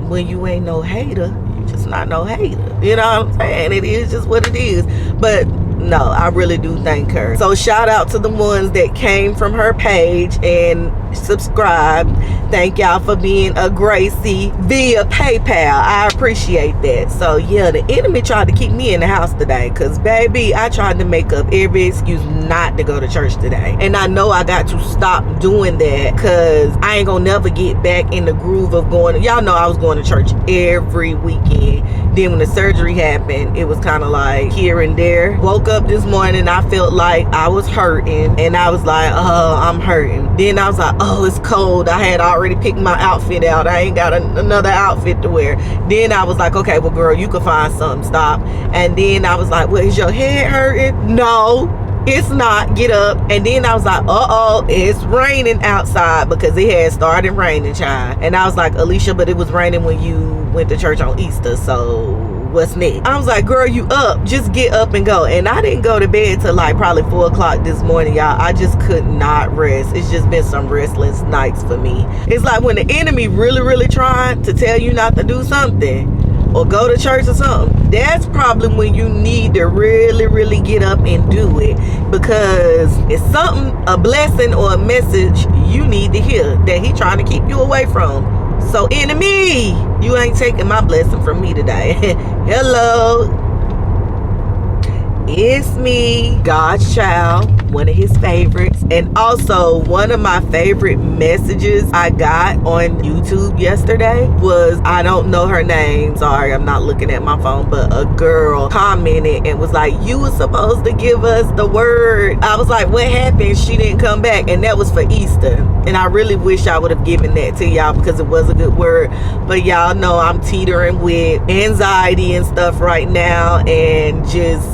when you ain't no hater, you just not no hater, you know what I'm saying? It is just what it is. But no, I really do thank her. So shout out to the ones that came from her page and subscribed. Thank y'all for being a Gracie via PayPal. I appreciate that. So yeah, the enemy tried to keep me in the house today, because baby, I tried to make up every excuse not to go to church today, and I know I got to stop doing that, because I ain't gonna never get back in the groove of going. Y'all know I was going to church every weekend. Then when the surgery happened, it was kind of like here and there. Woke up this morning, I felt like I was hurting, and I was like, oh, I'm hurting. Then I was like, oh, it's cold. I had already picked my outfit out. I ain't got another outfit to wear. Then I was like, okay, well girl, you can find something, stop. And then I was like, well, is your head hurting? No, it's not, get up. And then I was like, uh-oh, it's raining outside, because it had started raining, child. And I was like, Alisha, but it was raining when you went to church on Easter, so what's next? I was like, girl, you up, just get up and go. And I didn't go to bed till like probably 4 o'clock this morning, y'all. I just could not rest. It's just been some restless nights for me. It's like when the enemy really trying to tell you not to do something or go to church or something, that's probably when you need to really get up and do it, because it's something, a blessing or a message you need to hear that he trying to keep you away from. So enemy, you ain't taking my blessing from me today. Hello, it's me, God's child, one of his favorites, and also one of my favorite messages I got on YouTube yesterday was, I don't know her name, sorry, I'm not looking at my phone, but a girl commented and was like, you were supposed to give us the word. I was like, what happened? She didn't come back, and that was for Easter, and I really wish I would have given that to y'all, because it was a good word. But y'all know I'm teetering with anxiety and stuff right now, and just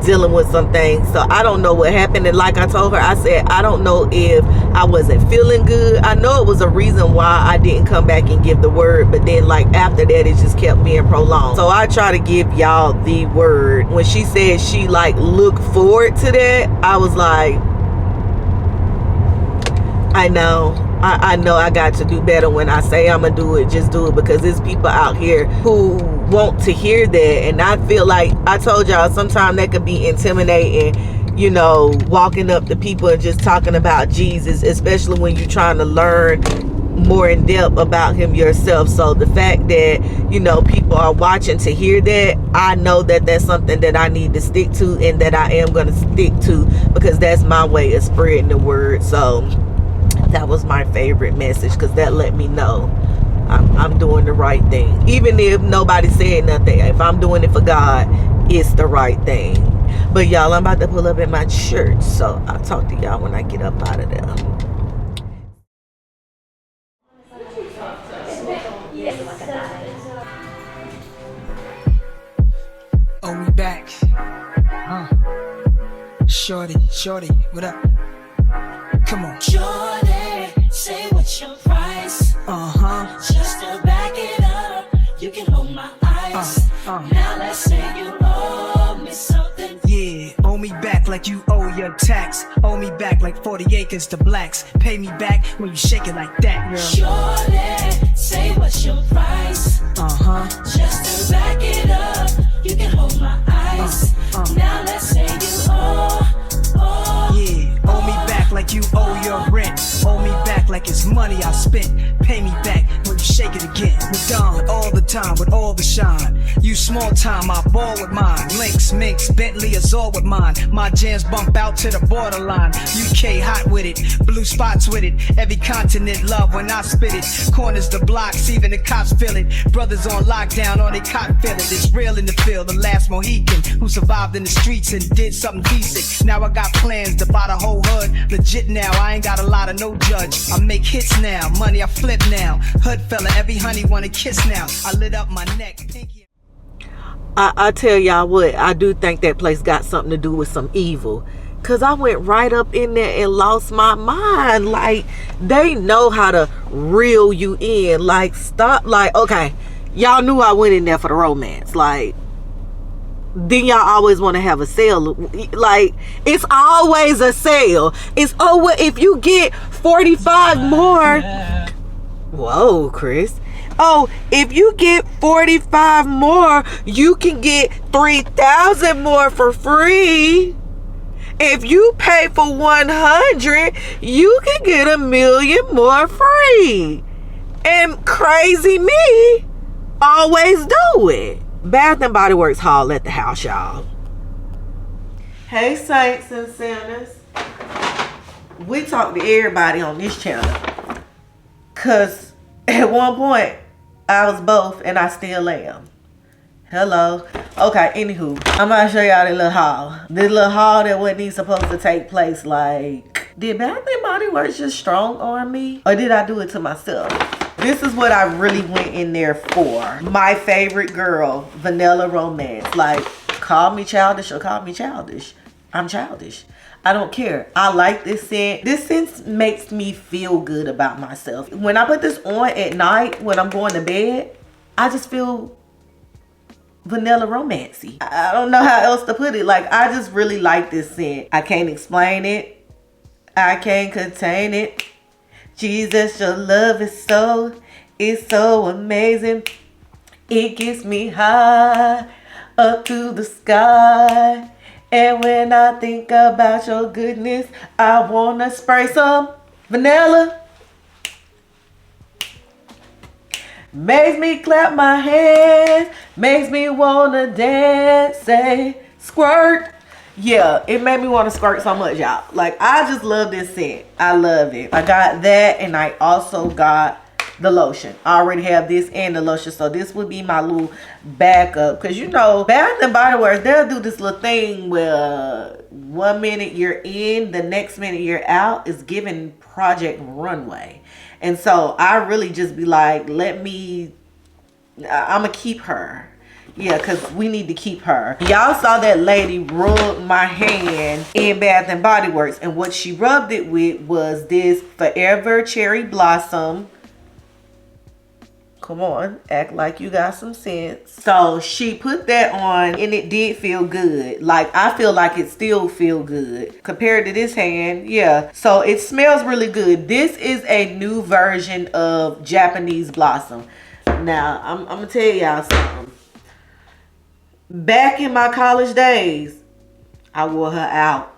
dealing with some things. So I don't know what happened, and like I told her, I said I don't know if I wasn't feeling good. I know it was a reason why I didn't come back and give the word, but then like after that it just kept being prolonged. So I try to give y'all the word. When she said she like look forward to that, I was like, I know I got to do better. When I say I'm gonna do it, just do it, because there's people out here who want to hear that, and I feel like I told y'all sometimes that could be intimidating, you know, walking up to people and just talking about Jesus, especially when you're trying to learn more in depth about him yourself. So the fact that, you know, people are watching to hear that, I know that that's something that I need to stick to, and that I am going to stick to, because that's my way of spreading the word. So that was my favorite message, because that let me know I'm doing the right thing. Even if nobody said nothing, if I'm doing it for God, it's the right thing. But y'all, I'm about to pull up in my church, so I'll talk to y'all when I get up out of there. Oh, we back. Shorty, what up? Come on. Shorty, say what's your price? Just to back it up, you can hold my eyes. Now let's say you owe me something. Yeah, owe me back like you owe your tax. Owe me back like 40 acres to blacks. Pay me back when you shake it like that, girl. Shorty, say what's your price? Just to back it up, you can hold my eyes. Now let's say you owe. Yeah, owe me back like you owe your rent. Owe me back like it's money I spent. Pay me back when you shake it again. With Don all the time, with all the shine. You small time, I ball with mine. Lynx, Minx, Bentley, Azor with mine. My jams bump out to the borderline. UK hot with it, blue spots with it. Every continent love when I spit it. Corners the blocks, even the cops feel it. Brothers on lockdown, on they cotton feel it. It's real in the field, the last Mohican who survived in the streets and did something decent. Now I got plans to buy the whole hood. Legit now, I ain't got a lot of no judge. I make hits now, money I flip now. Hood fella, every honey wanna kiss now. I lit up my neck, pinky. I tell y'all what, I do think that place got something to do with some evil. Cause I went right up in there and lost my mind. Like, they know how to reel you in. Like, stop, like, okay, y'all knew I went in there for the romance. Like, then y'all always want to have a sale. Like, it's always a sale. It's, oh, well, if you get 45 more. Whoa, Chris. Oh, if you get 45 more, you can get 3,000 more for free. If you pay for 100, you can get 1,000,000 more free. And crazy me always do it. Bath and Body Works haul at the house, y'all. Hey, saints and sinners. We talk to everybody on this channel. Cause at one point, I was both and I still am. Hello. Okay, anywho, I'm gonna show y'all this little haul. This little haul that wasn't even supposed to take place. Like, did Bath and Body Works just strong on me? Or did I do it to myself? This is what I really went in there for. My favorite girl, vanilla romance. Like, call me childish or call me childish. I'm childish. I don't care. I like this scent. This scent makes me feel good about myself. When I put this on at night, when I'm going to bed, I just feel vanilla romancy. I don't know how else to put it. Like, I just really like this scent. I can't explain it. I can't contain it. Jesus, your love is it's so amazing. It gets me high up to the sky. And when I think about your goodness, I wanna spray some vanilla. Makes me clap my hands, makes me wanna dance, say squirt. Yeah, it made me want to squirt so much, y'all. Like, I just love this scent. I love it. I got that, and I also got the lotion. I already have this and the lotion, so this would be my little backup. Because, you know, Bath and Body Works, they'll do this little thing where 1 minute you're in, the next minute you're out. Is giving Project Runway. And so I really just be like, I'm going to keep her. Yeah, because we need to keep her. Y'all saw that lady rub my hand in Bath and Body Works. And what she rubbed it with was this Forever Cherry Blossom Come on, act like you got some sense. So she put that on and it did feel good. Like, I feel like it still feel good compared to this hand. Yeah, so it smells really good. This is a new version of Japanese Blossom. Now, I'm gonna tell y'all something. Back in my college days, I wore her out.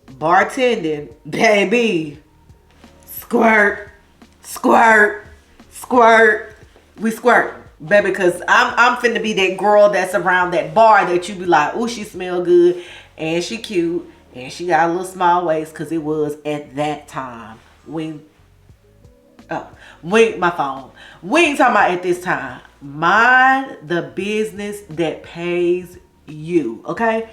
Bartending, baby. Squirt, squirt, squirt. We squirt, baby, because I'm finna be that girl that's around that bar that you be like, oh, she smell good and she cute and she got a little small waist, because it was at that time. My phone. We ain't talking about at this time. Mind the business that pays you, okay?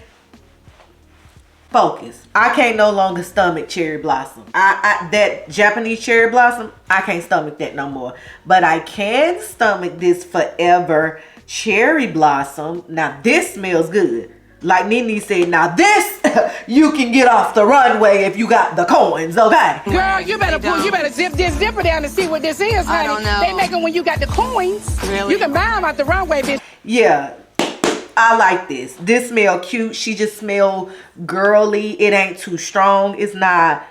Focus. I can't no longer stomach cherry blossom. That Japanese cherry blossom, I can't stomach that no more. But I can stomach this forever cherry blossom. Now this smells good. Like Nene said, now this you can get off the runway if you got the coins, okay? Girl, you better zip this zipper down to see what this is, honey. I don't know. They make them when you got the coins. Really? You can buy them out the runway, bitch. Yeah. I like this. This smell cute. She just smell girly. It ain't too strong. It's not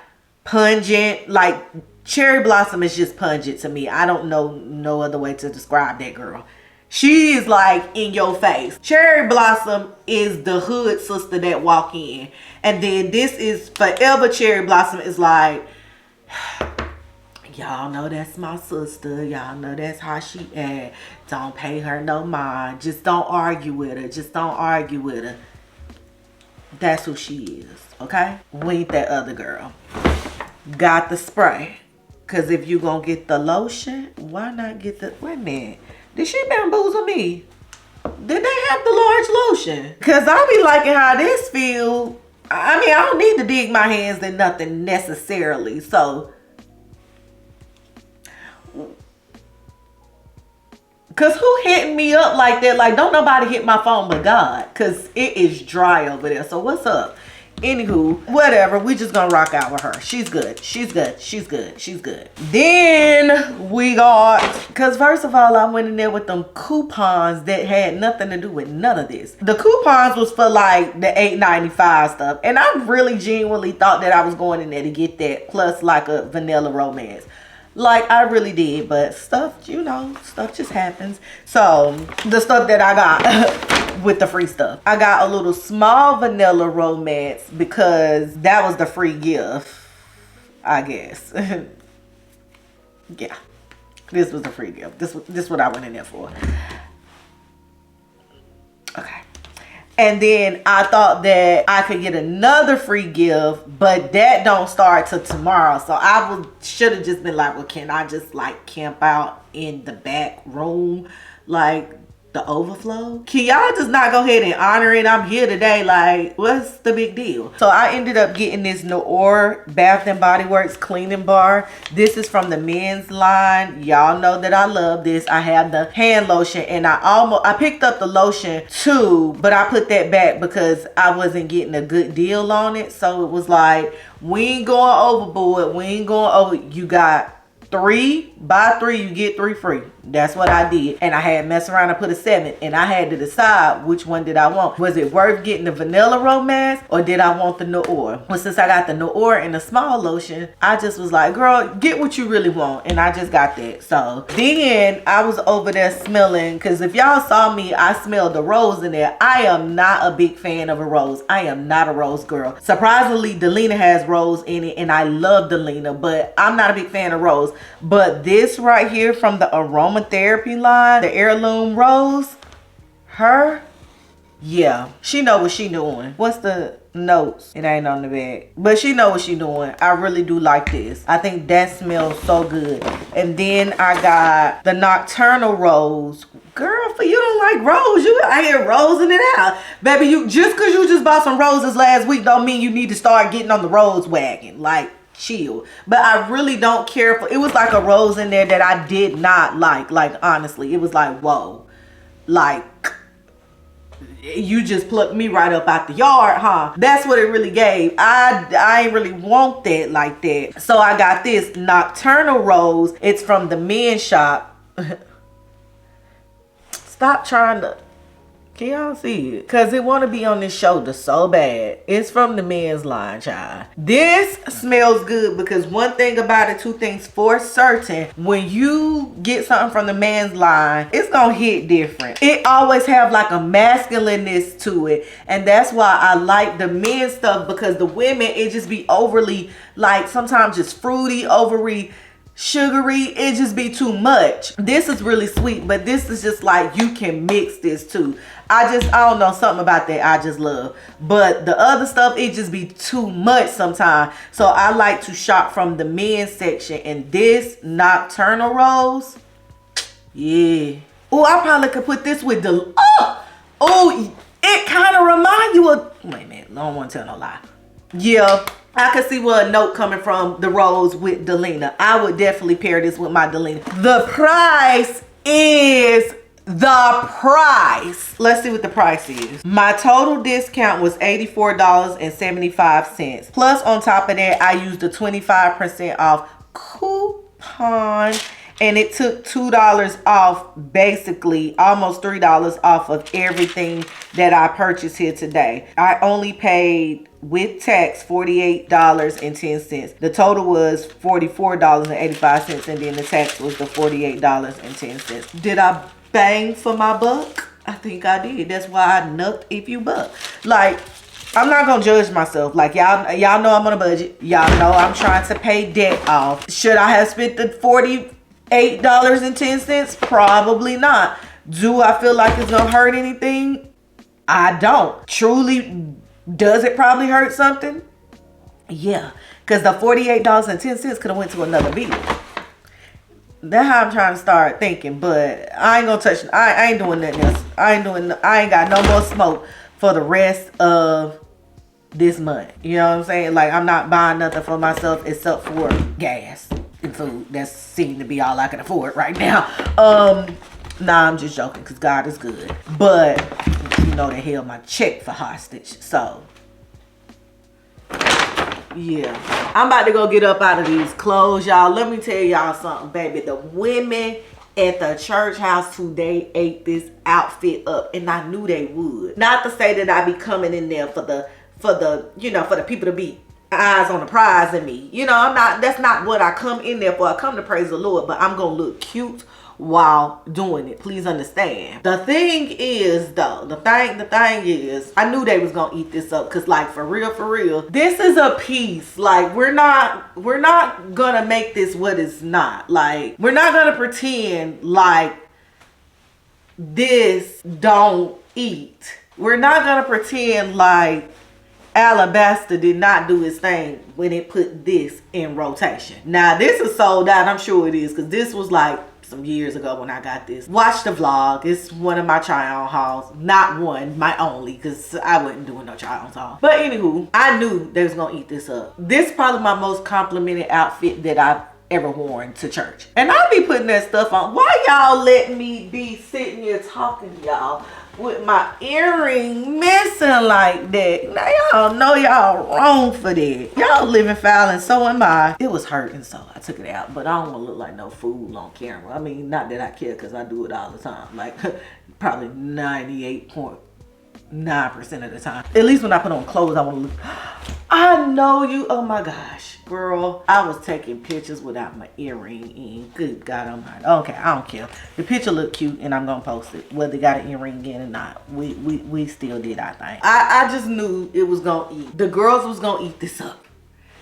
pungent. Like, cherry blossom is just pungent to me. I don't know no other way to describe that girl. She is like in your face. Cherry blossom is the hood sister that walk in. And then this is forever cherry blossom is like, y'all know that's my sister. Y'all know that's how she act. Don't pay her no mind. Just don't argue with her. Just don't argue with her. That's who she is, okay? We ain't that other girl. Got the spray. Because if you gonna get the lotion, why not get the... Wait a minute. Did she bamboozle me? Did they have the large lotion? Because I be liking how this feel. I mean, I don't need to dig my hands in nothing necessarily. So... Cause who hitting me up like that? Like, don't nobody hit my phone but God. Cause it is dry over there. So what's up? Anywho, whatever. We just gonna rock out with her. She's good. She's good. She's good. She's good. Then we got, cause first of all, I went in there with them coupons that had nothing to do with none of this. The coupons was for like the $8.95 stuff. And I really genuinely thought that I was going in there to get that. Plus like a vanilla romance. Like, I really did, but stuff, you know, stuff just happens. So, the stuff that I got with the free stuff. I got a little small vanilla romance because that was the free gift, I guess. Yeah, this was the free gift. This is what I went in there for. Okay. And then I thought that I could get another free gift, but that don't start till tomorrow. So I should have just been like, well, can I just like camp out in the back room? Like the overflow? Can y'all just not go ahead and honor it? I'm here today. Like, what's the big deal? So I ended up getting this Noor Bath and Body Works cleaning bar. This is from the men's line. Y'all know that I love this. I have the hand lotion and I picked up the lotion too, but I put that back because I wasn't getting a good deal on it. So it was like, we ain't going overboard. We ain't going over. You got 3, buy 3, you get 3 free. That's what I did. And I had messed around and put a 7, and I had to decide which one did I want. Was it worth getting the vanilla romance or did I want the Noor? Well, since I got the Noor and the small lotion, I just was like, girl, get what you really want. And I just got that. So then I was over there smelling, because if y'all saw me, I smelled the rose in there. I am not a big fan of a rose. I am not a rose girl. Surprisingly, Delina has rose in it, and I love Delina, but I'm not a big fan of rose. But this right here from the aromatherapy line, the heirloom rose, her, yeah, she know what she doing. What's the notes? It ain't on the bag, but she know what she doing. I really do like this. I think that smells so good. And then I got the nocturnal rose. Girl, for you don't like rose, you out here rosing it out, baby. You just because you just bought some roses last week don't mean you need to start getting on the rose wagon. Like, chill. But I really don't care for, it was like a rose in there that I did not like. Like, honestly, it was like, whoa, like, you just plucked me right up out the yard, huh? That's what it really gave. I ain't really want that like that. So I got this nocturnal rose. It's from the men's shop. Stop trying to. Can y'all see it? Because it want to be on this shoulder so bad. It's from the men's line, child. This smells good because one thing about it, two things for certain. When you get something from the men's line, it's going to hit different. It always have like a masculineness to it. And that's why I like the men's stuff, because the women, it just be overly, like sometimes just fruity, overly sugary. It just be too much. This is really sweet, but this is just like you can mix this too. I don't know, something about that I just love. But the other stuff, it just be too much sometimes. So I like to shop from the men's section. And this Nocturnal Rose, yeah. Oh, I probably could put this with the, oh, it kind of remind you of, wait a minute, I don't want to tell no lie. Yeah, I could see where a note coming from the Rose with Delina. I would definitely pair this with my Delina. The price is the price. Let's see what the price is. My total discount was $84.75. Plus on top of that, I used a 25% off coupon. And it took $2 off, basically almost $3 off of everything that I purchased here today. I only paid with tax $48.10. The total was $44.85, and then the tax was the $48.10. Did I bang for my buck? I think I did. That's why I nucked if you buck. Like, I'm not gonna judge myself. Like, y'all know I'm on a budget. Y'all know I'm trying to pay debt off. Should I have spent the $48.10? Probably not. Do I feel like it's gonna hurt anything? I don't. Truly, does it probably hurt something? Yeah, because the $48.10 could have went to another bill. That's how I'm trying to start thinking. But I ain't gonna touch. I ain't doing nothing else. I ain't got no more smoke for the rest of this month. You know what I'm saying? Like, I'm not buying nothing for myself except for gas and food. That seems to be all I can afford right now. Nah, I'm just joking, because God is good. But you know they held my check for hostage. So yeah, I'm about to go get up out of these clothes, y'all. Let me tell y'all something, baby. The women at the church house today ate this outfit up, and I knew they would. Not to say that I be coming in there for the you know, for the people to be eyes on the prize in me. You know, that's not what I come in there for. I come to praise the Lord, but I'm gonna look cute while doing it. Please understand. The thing is, though, the thing is, I knew they was gonna eat this up, because like, for real, this is a piece. Like, we're not gonna make this what it's not. Like, we're not gonna pretend like this don't eat. We're not gonna pretend like Alabaster did not do his thing when it put this in rotation. Now, this is sold out. I'm sure it is, because this was like some years ago when I got this. Watch the vlog. It's one of my try-on hauls. Not one, my only, because I wasn't doing no try-on haul. But anywho, I knew they was gonna eat this up. This is probably my most complimented outfit that I've ever worn to church. And I'll be putting that stuff on. Why y'all letting me be sitting here talking to y'all with my earring missing like that? Now y'all know y'all wrong for that. Y'all living foul, and so am I. It was hurting, so I took it out. But I don't want to look like no fool on camera. I mean, not that I care, because I do it all the time. Like, probably 98.9% of the time. At least when I put on clothes, I want to look. I know you. Oh my gosh, girl. I was taking pictures without my earring in. Good God Almighty. Okay, I don't care. The picture looked cute, and I'm gonna post it, whether it got an earring in or not. We still did our thing. I just knew it was gonna eat. The girls was gonna eat this up.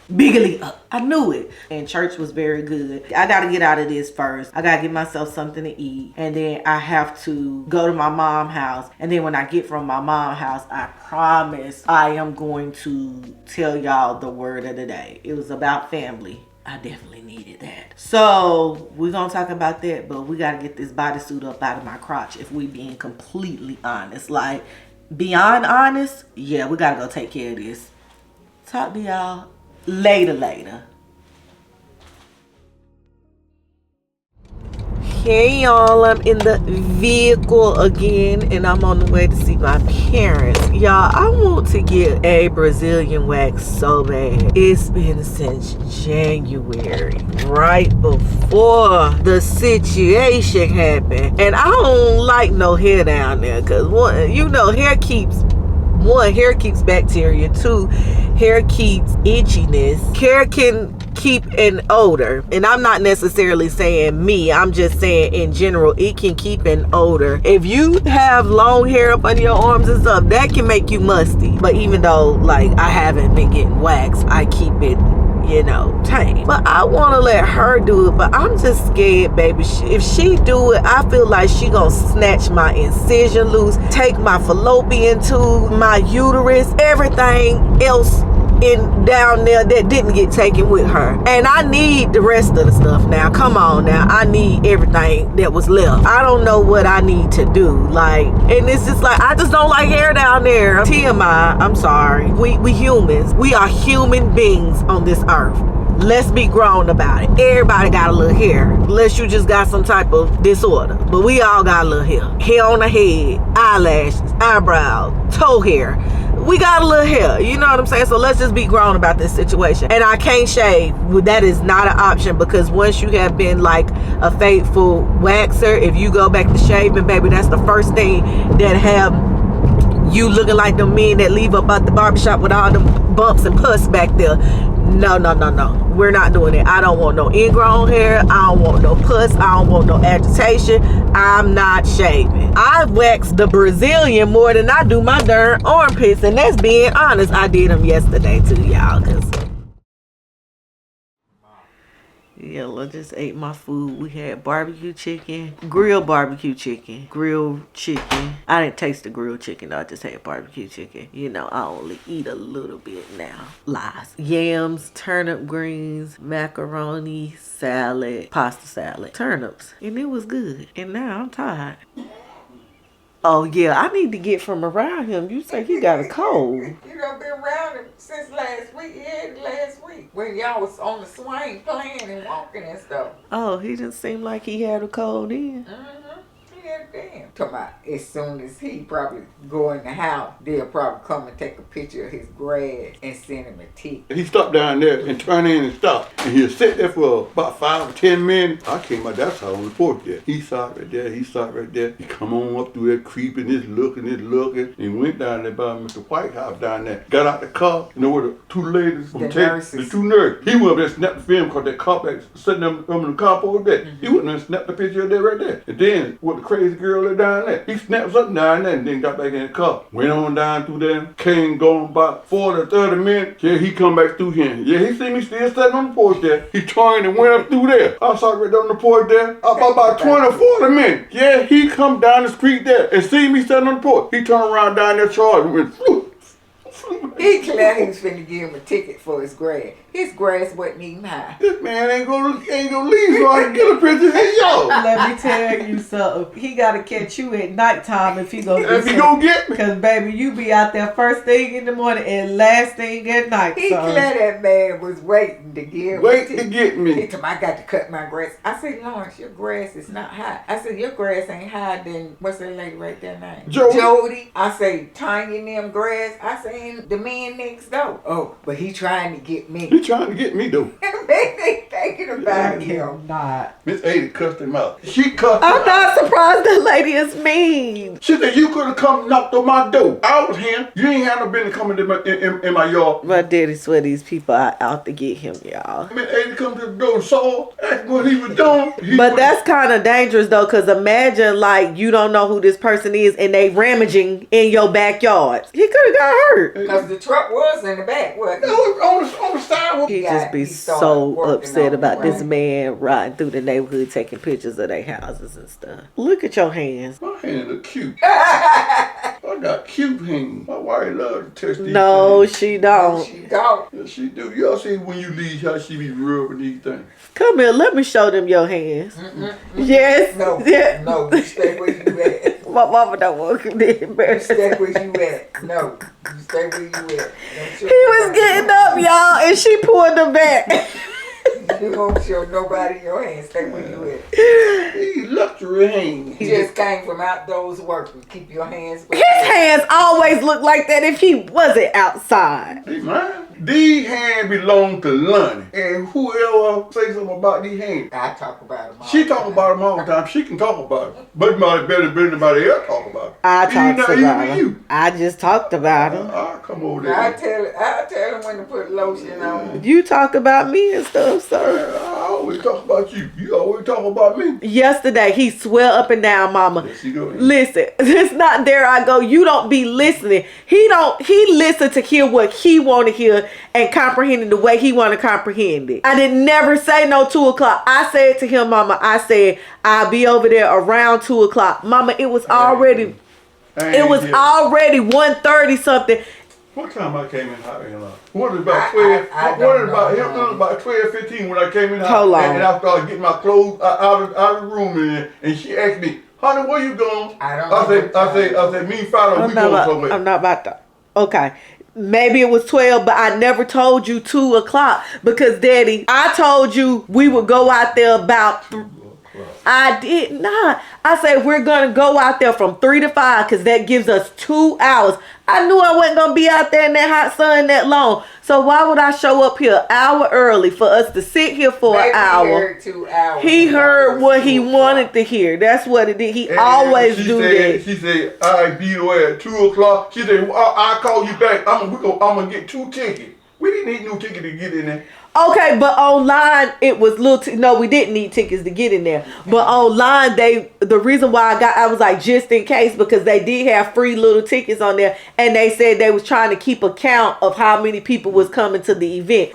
Biggly up. I knew it. And church was very good. I gotta get out of this first. I gotta get myself something to eat, and then I have to go to my mom's house. And then when I get from my mom's house, I promise I am going to tell y'all the word of the day. It was about family. I definitely needed that. So we're gonna talk about that, but we gotta get this bodysuit up out of my crotch, if we being completely honest. Like, beyond honest, yeah, we gotta go take care of this. Talk to y'all later. Hey y'all, I'm in the vehicle again and I'm on the way to see my parents. Y'all, I want to get a Brazilian wax so bad. It's been since January, right before the situation happened. And I don't like no hair down there because hair keeps bacteria. 2, hair keeps itchiness. Hair can keep an odor, and I'm not necessarily saying me, I'm just saying in general it can keep an odor. If you have long hair up under your arms and stuff, that can make you musty. But even though like I haven't been getting waxed, I keep it tame. But I want to let her do it, but I'm just scared, baby. If she do it, I feel like she gonna snatch my incision loose, take my fallopian tube, my uterus, everything else in down there that didn't get taken with her. And I need the rest of the stuff now. Come on now. I need everything that was left. I don't know what I need to do. And it's just like, I just don't like hair down there. TMI, I'm sorry. We humans. We are human beings on this earth. Let's be grown about it. Everybody got a little hair, unless you just got some type of disorder. But we all got a little hair. Hair on the head, eyelashes, eyebrows, toe hair. We got a little hair, you know what I'm saying? So let's just be grown about this situation. And I can't shave. That is not an option, because once you have been like a faithful waxer, if you go back to shaving, baby, that's the first thing that have you looking like the men that leave up at the barbershop with all them bumps and pus back there. No. We're not doing it. I don't want no ingrown hair. I don't want no pus. I don't want no agitation. I'm not shaving. I wax the Brazilian more than I do my darn armpits, and that's being honest. I did them yesterday too, y'all, because I just ate my food. We had barbecue chicken, grilled barbecue chicken, grilled chicken. I didn't taste the grilled chicken though. I just had barbecue chicken. I only eat a little bit now. Lies. Yams, turnip greens, macaroni, salad, pasta salad, turnips. And it was good. And now I'm tired. Oh yeah, I need to get from around him. You say he got a cold. You done been around him since last week. He had it last week when y'all was on the swing playing and walking and stuff. Oh, he didn't seem like he had a cold then. He had damn. Talking about as soon as he probably go in the house, they'll probably come and take a picture of his grass and send him a ticket. He stopped down there and turned in and stopped. And he'll sit there for about 5 or 10 minutes. I came out that side on the porch there. He stopped right there. He stopped right there. He come on up through there creeping, just looking. And he went down there by Mr. White House down there. Got out the car. Where the 2 ladies from the 2 nurses. He went up there and snapped the film because that car back sitting them in the car over there. He went there and snapped the picture of that right there. And then with the crazy girl that down there, he snapped something down there and then got back in the car. Went on down through there, came going about 40 or 30 minutes. Yeah, he come back through here. Yeah, he see me still sitting on the porch there. He turned and went up through there. I saw right there on the porch there. About 20 or 40 minutes. Yeah, he come down the street there and see me sitting on the porch. He turned around down there charged and went floop. He declared he was finna give him a ticket for his grass. His grass wasn't even high. This man ain't gonna leave so I can get a picture. Hey, yo. Let me tell you something. He gotta catch you at nighttime if he gonna get me. Because baby, you be out there first thing in the morning and last thing at night. He declared that man was waiting to give to get me. He told me I got to cut my grass. I said, Lawrence, your grass is not high. I said, your grass ain't higher than what's that lady right there name? Jody. I say, Tiny and them grass. I say, the man next door. Oh, but he trying to get me. He trying to get me though. They thinking about him. Not. Miss Ada cussed him out. She cussed I'm not surprised that lady is mean. She said, you could have come knocked on my door. I was here. You ain't had no business coming in my yard. My daddy swear these people are out to get him, y'all. Miss Ada come to the door and saw, asked what he was doing. But that's kind of dangerous though, because imagine like you don't know who this person is and they rummaging in your backyard. He could have got hurt. Because the truck was in the back. What? It was on the sidewalk. He just be so upset about this man riding through the neighborhood taking pictures of their houses and stuff. Look at your hands. My hands are cute. I got cute hands. My wife loves to touch these things. She don't. She don't. Yes, she do. Y'all see when you leave how she be rubbing these things. Come here, let me show them your hands. Yes. No, yeah. no, you stay where you at. My mama don't want to be embarrassed. You stay where you at. No, you stay where you at. He was getting up, y'all, and she pulled him back. You won't show nobody your hands. Stay where you at. These luxury hands. He just came from outdoors working. Keep your hands. His hands always look like that if he wasn't outside. Hey, man. These hands belong to Lonnie. And whoever say something about these hands, I talk about them all she talk about them all the time. She can talk about them. But nobody better than anybody else talk about them. I talked about even you. him. I just talked about him. I'll come over there. I tell him when to put lotion on. You talk about me and stuff, sir. I always talk about you. You always talk about me. Yesterday, he swell up and down, mama. Listen, it's not there I go. You don't be listening. He listen to hear what he want to hear and comprehend it the way he want to comprehend it. I didn't never say no 2 o'clock. I said to him, mama, I said, I'll be over there around 2 o'clock. Mama, it was already 1:30 something. What time I came in hot? What about 12? What about 12:15 when I came in hot? Hold on. And I started getting my clothes out of the room and she asked me, honey, where you going? I said, me and Father, we going somewhere. I'm not about to. Okay. Maybe it was 12, but I never told you 2 o'clock because, Daddy, I told you we would go out there about. I did not. I said we're gonna go out there from 3 to 5 because that gives us 2 hours. I knew I wasn't gonna be out there in that hot sun that long. So why would I show up here an hour early for us to sit here for an hour? He heard 2 hours. He heard what he wanted to hear. That's what it did. He always do that. She said, I be there at 2 o'clock. She said, I'll call you back. I'm gonna get 2 tickets. We didn't need no ticket to get in there. Okay, but online it was no, we didn't need tickets to get in there. But online, the reason why I was like just in case because they did have free little tickets on there, and they said they was trying to keep a count of how many people was coming to the event.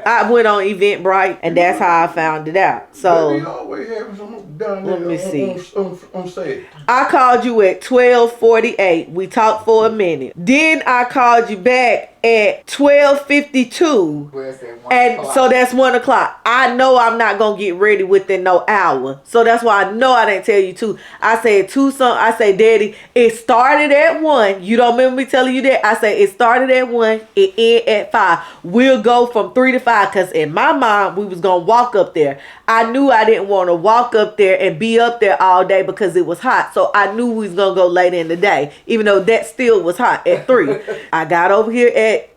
I went on Eventbrite, and that's how I found it out. So let me see. On stage. I called you at 12:48. We talked for a minute. Then I called you back at 12:52. And so that's 1 o'clock. I know I'm not gonna get ready within no hour. So that's why I know I didn't tell you 2. I said 2 something. I say, Daddy, it started at 1. You don't remember me telling you that? I say it started at 1. It ended at 5. We'll go from 3 to 5 because in my mind we was gonna walk up there. I knew I didn't want to walk up there and be up there all day because it was hot. So I knew we was gonna go later in the day, even though that still was hot at 3. I got over here at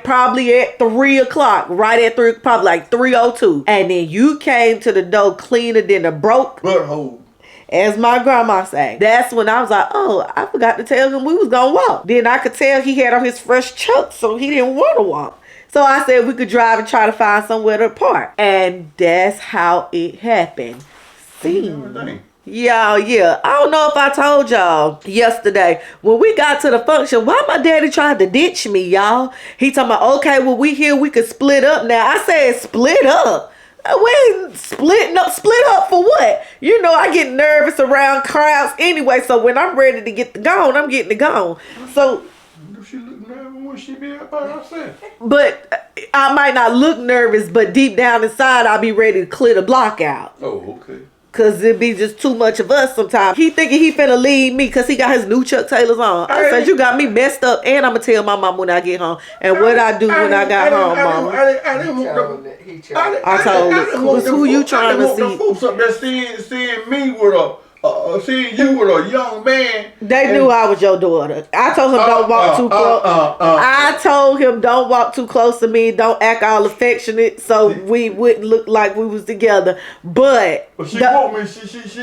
probably at 3 o'clock, right at 3, probably like 3:02. And then you came to the door cleaner than a broke butthole, as my grandma say. That's when I was like, oh, I forgot to tell him we was gonna walk. Then I could tell he had on his fresh chucks, so he didn't want to walk. So I said we could drive and try to find somewhere to park. And that's how it happened. See? Yeah. I don't know if I told y'all yesterday when we got to the function why my daddy tried to ditch me, y'all. He talking about, okay, well, we here, we could split up now. I said, split up? We ain't splitting up. Split up for what? You know, I get nervous around crowds anyway, so when I'm ready to get the gone, I'm getting the gone. So she look nervous when she be out by herself. But I might not look nervous, but deep down inside, I'll be ready to clear the block out. Oh, okay. Cause it be just too much of us sometimes. He thinking he finna leave me cause he got his new Chuck Taylors on. I said, you got me messed up and I'ma tell my mom when I get home. And what I do when I got home, mama. I told her, who you trying to see? Folks up there seeing me with seeing you with a young man. They knew I was your daughter. I told him don't walk too close. I told him don't walk too close to me. Don't act all affectionate so we wouldn't look like we was together. But she wanted me.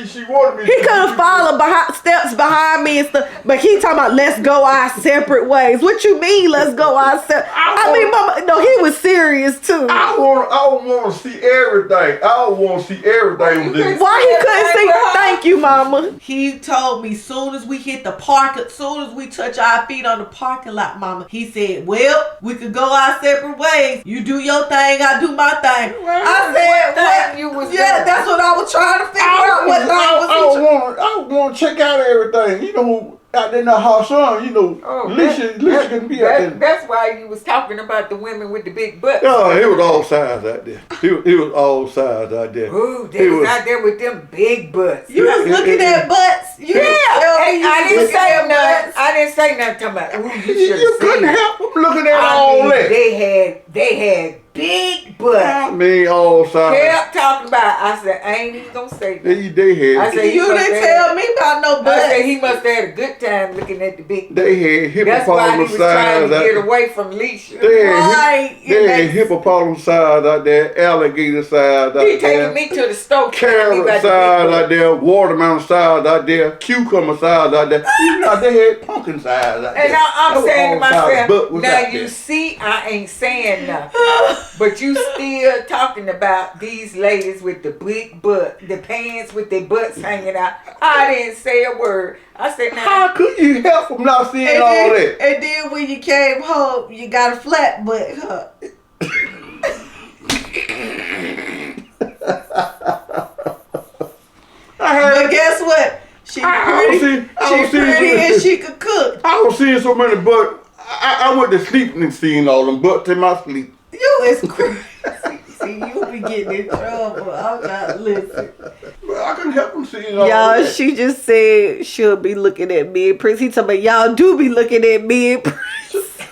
She wanted me. He could have followed steps behind me and stuff. But he talking about let's go our separate ways. What you mean let's go our separate? Mama, no, he was serious too. I want to see everything. I want to see everything. Why he couldn't see? Thank you, Mama. He told me soon as we hit the park, soon as we touch our feet on the parking lot, Mama, he said, well, we could go our separate ways. You do your thing, I do my thing. I said, what? You was doing? That's what I was trying to figure out. What thing was I want to check out everything. You know, out there in the house, you know, Alisha couldn't be out there. That's why you was talking about the women with the big butts. Oh, it was all sides out there. It was all sides out there. Ooh, they was out there with them big butts. You was looking at butts. I didn't say nothing. I didn't say nothing. Talking about, ooh, you should have seen it. I'm looking at all that. They had big butts. I mean, all sides. Kept talking about. I said, I ain't even gonna say that. They had. I said, you didn't tell me about no butts. I said he must have had a good time looking at the big. They had hippopotamus. That's why he was trying to size get away from Alisha. They had hippopotamus size out there, alligator size out there. He taking me to the store. Carrot size out there, watermelon size out there, cucumber size out there. You know, they had pumpkin size out there. And I'm saying to myself, now you there. see, I ain't saying nothing. But you still talking about these ladies with the big butt, the pants with their butts hanging out. I didn't say a word. I said, now, how could you help from not seeing all that? And then when you came home, you got a flat butt, huh? But guess what? She pretty and she could cook. I was seeing so many butts. I went to sleep and seen all them butts in my sleep. You is crazy. See, you be getting in trouble. I'm not listening. Well, I couldn't help them seeing all Y'all, that. she just said she'll be looking at me and Prince. He talking about y'all do be looking at me and Prince.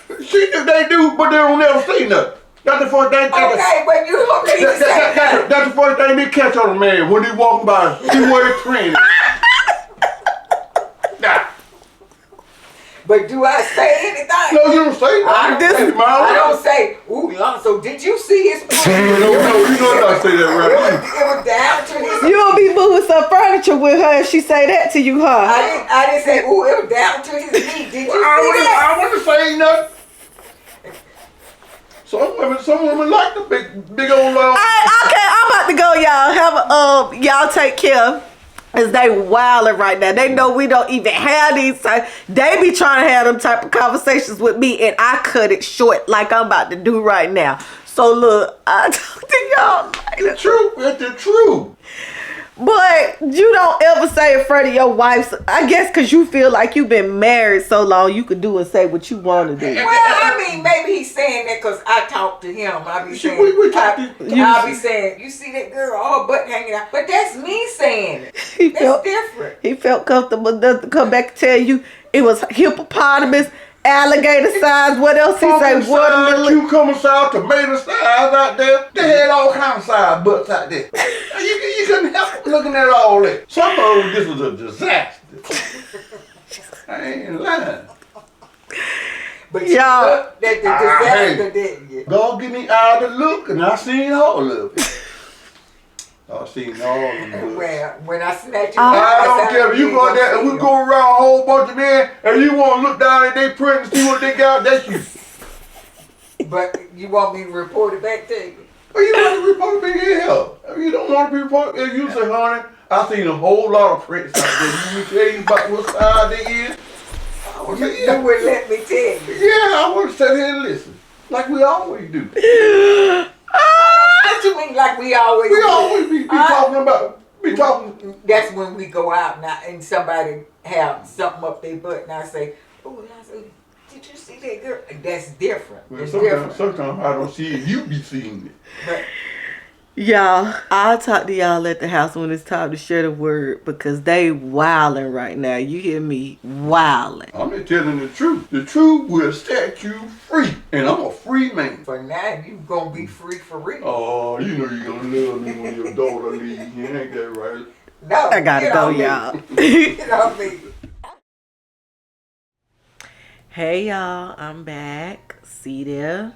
They do, but they don't never say nothing. That's the first thing. okay, but you don't need to say nothing. That's the first thing they catch on a man when he walking by. He wears training. But do I say anything? No, you don't say nothing. I don't say, ooh, Lonzo, did you see his pussy? No, you know not say that right. It was down to his. You don't be moving some furniture with her if she say that to you, huh? I didn't say, ooh, it was down to his knee. Did you see that? I wasn't saying nothing. Some women like the big old love. Okay, I'm about to go, y'all. Have y'all take care. Cause they wildin' right now. They know we don't even have these type. They be trying to have them type of conversations with me, and I cut it short like I'm about to do right now. So look, I talk to y'all later. It's the truth. But you don't ever say in front of your wife. I guess because you feel like you've been married so long, you can do and say what you want to do. Well, I mean, maybe he's saying that because I talk to him. I be saying, I'll be saying, you see that girl, all butt hanging out. But that's me saying it. That's different. He felt comfortable enough to come back and tell you it was hippopotamus, alligator size. What else he say? Watermelon, cucumber size, tomato size out there. They had all kinds of size butts out there. You couldn't help looking at all that. Some of them, this was a disaster. I ain't lying. But you looked at the disaster, didn't you? God give me eye to look, and I seen all of it. I seen all of them. Well, when I snatch you, I don't care if you go there and we go around a whole bunch of men and you want to look down at their print and see what they got, that's you. But you want me to report it back to you? Well, you want to report it back in hell. If you don't want to be reported, if you say, honey, I seen a whole lot of prints out there. You tell you about what side they is? You wouldn't let me tell you. Yeah, I want to sit here and listen. Like we always do. What you mean like we always do? We always be talking about, That's when we go out now and somebody have something up their butt and I say, oh, did you see that girl? That's different. Well, it's different. Sometimes I don't see it. You be seeing it. But, y'all, I'll talk to y'all at the house when it's time to share the word because they wildin' right now. You hear me? Wildin'. I'm just telling the truth. The truth will set you free. And I'm a free man. For now, you gonna be free for real. Oh, you know you're gonna love me when your daughter leaves. You ain't that right? No, I gotta go, y'all. Get off me. Hey, y'all. I'm back. See there?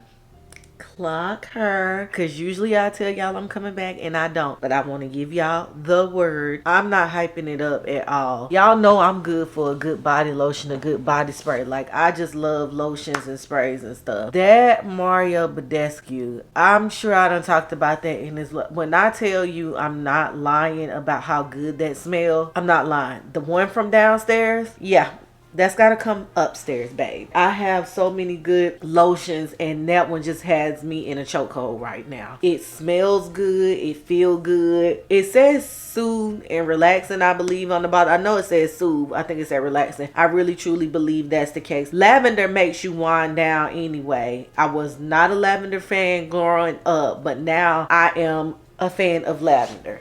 Clock her, because usually I tell y'all I'm coming back and I don't, but I want to give y'all the word. I'm not hyping it up at all. Y'all know I'm good for a good body lotion, a good body spray. Like, I just love lotions and sprays and stuff. That Mario Badescu, I'm sure I done talked about that in this. When I tell you I'm not lying about how good that smell, I'm not lying. The one from downstairs, yeah, that's gotta come upstairs, babe. I have so many good lotions and that one just has me in a chokehold right now. It smells good. It feels good. It says soothe and relaxing, I believe, on the bottle. I know it says soothe. I think it said relaxing. I really truly believe that's the case. Lavender makes you wind down anyway. I was not a lavender fan growing up, but now I am a fan of lavender.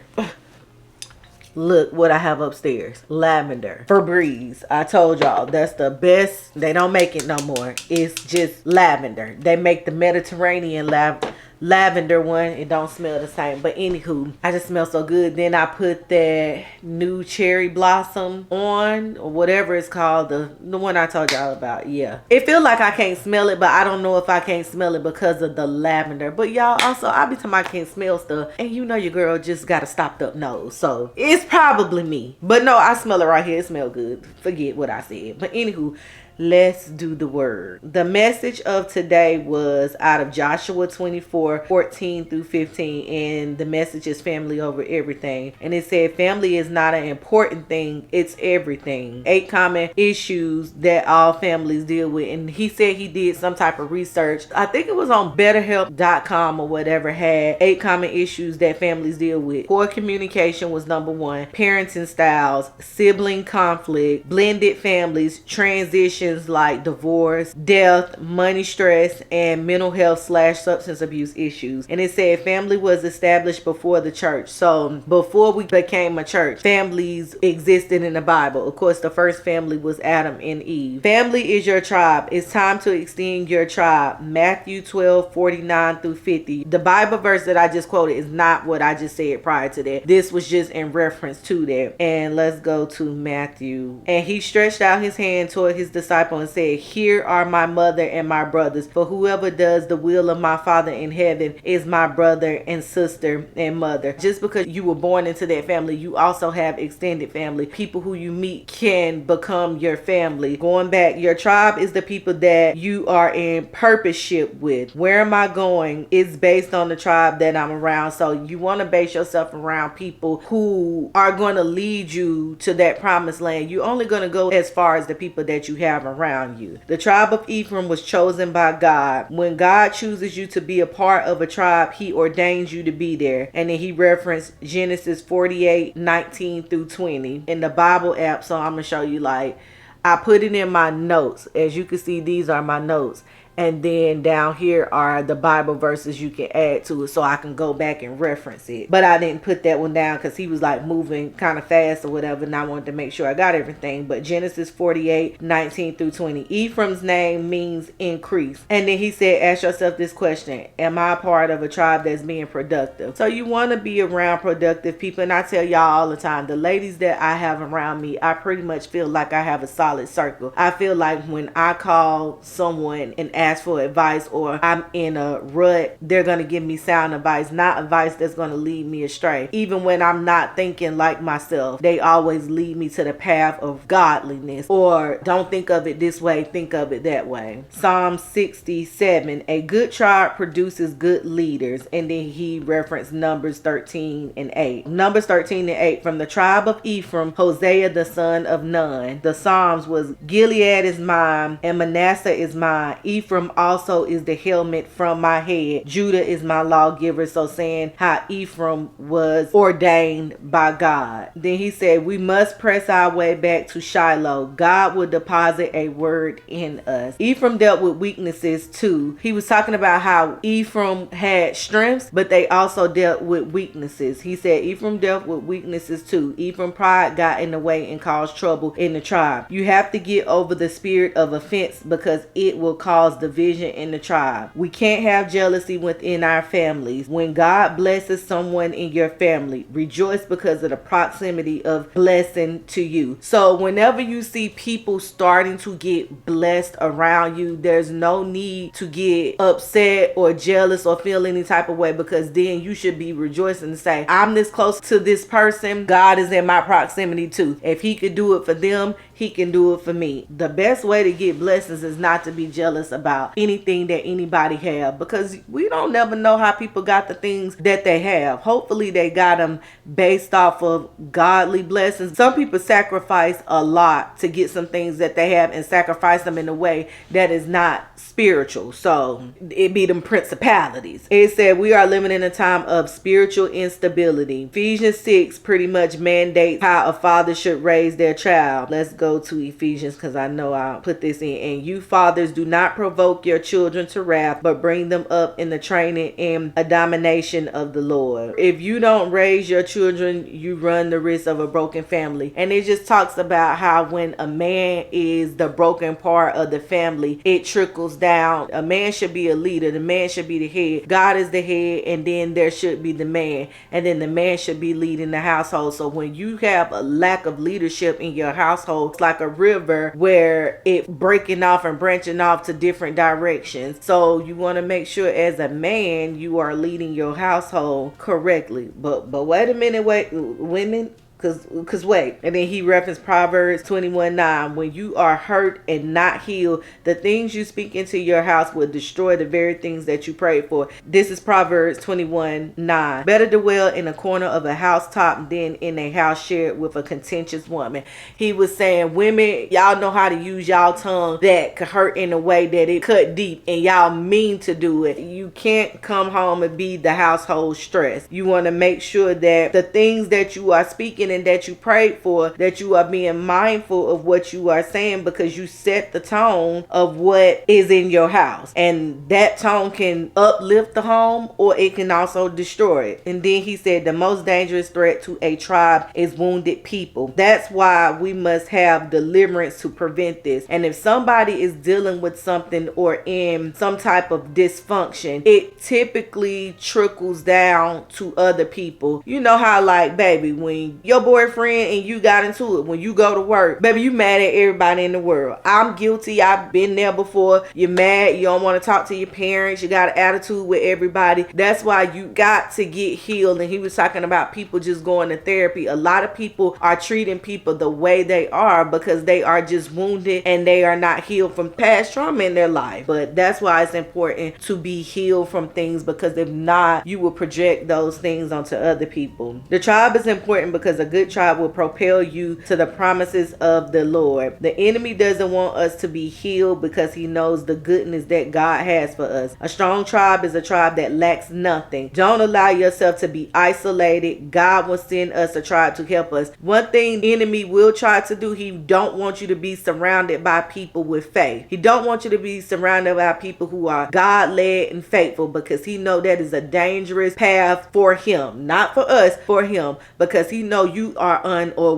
Look what I have upstairs. Lavender. Febreze. I told y'all that's the best. They don't make it no more. It's just lavender. They make the Mediterranean lavender one. It don't smell the same, but anywho, I just smell so good. Then I put that new cherry blossom on, or whatever it's called, the one I told y'all about. Yeah, it feels like I can't smell it, but I don't know if I can't smell it because of the lavender. But y'all, also I be talking I can't smell stuff, and you know your girl just got a stopped up nose, so it's probably me. But no, I smell it right here. It smells good. Forget what I said. But anywho, let's do the word. The message of today was out of Joshua 24:14-15, and the message is family over everything. And it said family is not an important thing, it's everything. 8 common issues that all families deal with. And he said he did some type of research. I think it was on betterhelp.com or whatever, had 8 common issues that families deal with. Poor communication was number 1. Parenting styles, sibling conflict, blended families, transitions like divorce, death, money stress, and mental health / substance abuse issues. And it said family was established before the church. So before we became a church, families existed in the Bible. Of course, the first family was Adam and Eve. Family is your tribe. It's time to extend your tribe. Matthew 12:49-50. The Bible verse that I just quoted is not what I just said prior to that. This was just in reference to that. And let's go to Matthew. And he stretched out his hand toward his disciples and said, "Here are my mother and my brothers, for whoever does the will of my Father in heaven is my brother and sister and mother." Just because you were born into that family, you also have extended family. People who you meet can become your family. Going back, your tribe is the people that you are in purposeship with. Where am I going? It's based on the tribe that I'm around. So you want to base yourself around people who are going to lead you to that promised land. You're only going to go as far as the people that you have around you. The tribe of Ephraim was chosen by God. When God chooses you to be a part of a tribe, he ordains you to be there. And then he referenced Genesis 48:19-20 in the Bible app. So I'm gonna show you, like, I put it in my notes. As you can see, these are my notes. And then down here are the Bible verses you can add to it, so I can go back and reference it. But I didn't put that one down because he was like moving kind of fast or whatever, and I wanted to make sure I got everything. But Genesis 48:19-20. Ephraim's name means increase. And then he said, ask yourself this question: am I a part of a tribe that's being productive? So you want to be around productive people. And I tell y'all all the time, the ladies that I have around me, I pretty much feel like I have a solid circle. I feel like when I call someone and ask for advice, or I'm in a rut, they're going to give me sound advice, not advice that's going to lead me astray. Even when I'm not thinking like myself, they always lead me to the path of godliness, or don't think of it this way, think of it that way. Psalm 67, a good tribe produces good leaders. And then he referenced Numbers 13:8. Numbers 13:8, from the tribe of Ephraim, Hosea the son of Nun. The Psalms was, Gilead is mine and Manasseh is mine. Ephraim also is the helmet from my head. Judah is my lawgiver. So saying how Ephraim was ordained by God. Then he said, we must press our way back to Shiloh. God will deposit a word in us. Ephraim dealt with weaknesses too. He was talking about how Ephraim had strengths, but they also dealt with weaknesses. He said Ephraim dealt with weaknesses too. Ephraim pride got in the way and caused trouble in the tribe. You have to get over the spirit of offense because it will cause division in the tribe. We can't have jealousy within our families. When God blesses someone in your family, rejoice because of the proximity of blessing to you. So whenever you see people starting to get blessed around you, there's no need to get upset or jealous or feel any type of way, because then you should be rejoicing and say, I'm this close to this person, God is in my proximity too. If he could do it for them, he can do it for me. The best way to get blessings is not to be jealous about anything that anybody have, because we don't never know how people got the things that they have. Hopefully they got them based off of godly blessings. Some people sacrifice a lot to get some things that they have, and sacrifice them in a way that is not spiritual. So it be them principalities. It said we are living in a time of spiritual instability. Ephesians 6 pretty much mandates how a father should raise their child. Let's go to Ephesians, because I know I'll put this in. And you fathers, do not provoke provoke your children to wrath, but bring them up in the training and admonition of the Lord. If you don't raise your children, you run the risk of a broken family. And it just talks about how when a man is the broken part of the family, it trickles down. A man should be a leader. The man should be the head. God is the head, and then there should be the man, and then the man should be leading the household. So when you have a lack of leadership in your household, it's like a river where it breaking off and branching off to different directions. So you want to make sure as a man you are leading your household correctly. But wait a minute, women. Cause wait, and then he referenced Proverbs 21:9. When you are hurt and not healed, the things you speak into your house will destroy the very things that you prayed for. This is Proverbs 21:9. Better dwell in a corner of a housetop than in a house shared with a contentious woman. He was saying, women, y'all know how to use y'all tongue that could hurt in a way that it cut deep, and y'all mean to do it. You can't come home and be the household stress. You want to make sure that the things that you are speaking and that you prayed for, that you are being mindful of what you are saying, because you set the tone of what is in your house, and that tone can uplift the home or it can also destroy it. And then he said the most dangerous threat to a tribe is wounded people. That's why we must have deliverance to prevent this. And if somebody is dealing with something or in some type of dysfunction, it typically trickles down to other people. You know how, like, baby, when your boyfriend and you got into it, when you go to work, baby, you mad at everybody in the world. I'm guilty. I've been there before. You're mad. You don't want to talk to your parents. You got an attitude with everybody. That's why you got to get healed. And he was talking about people just going to therapy. A lot of people are treating people the way they are because they are just wounded and they are not healed from past trauma in their life. But that's why it's important to be healed from things, because if not, you will project those things onto other people. The tribe is important because a good tribe will propel you to the promises of the Lord. The enemy doesn't want us to be healed because he knows the goodness that God has for us. A strong tribe is a tribe that lacks nothing. Don't allow yourself to be isolated. God will send us a tribe to help us. One thing the enemy will try to do, he don't want you to be surrounded by people with faith. He don't want you to be surrounded by people who are God-led and faithful, because he know that is a dangerous path for him, not for us, for him, because he know you are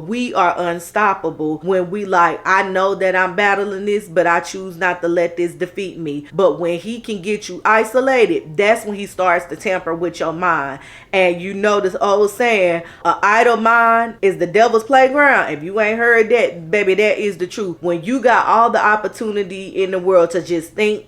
we are unstoppable when we like, I know that I'm battling this, but I choose not to let this defeat me. But when he can get you isolated, that's when he starts to tamper with your mind. And you know this old saying, an idle mind is the devil's playground. If you ain't heard that, baby, that is the truth. When you got all the opportunity in the world to just think,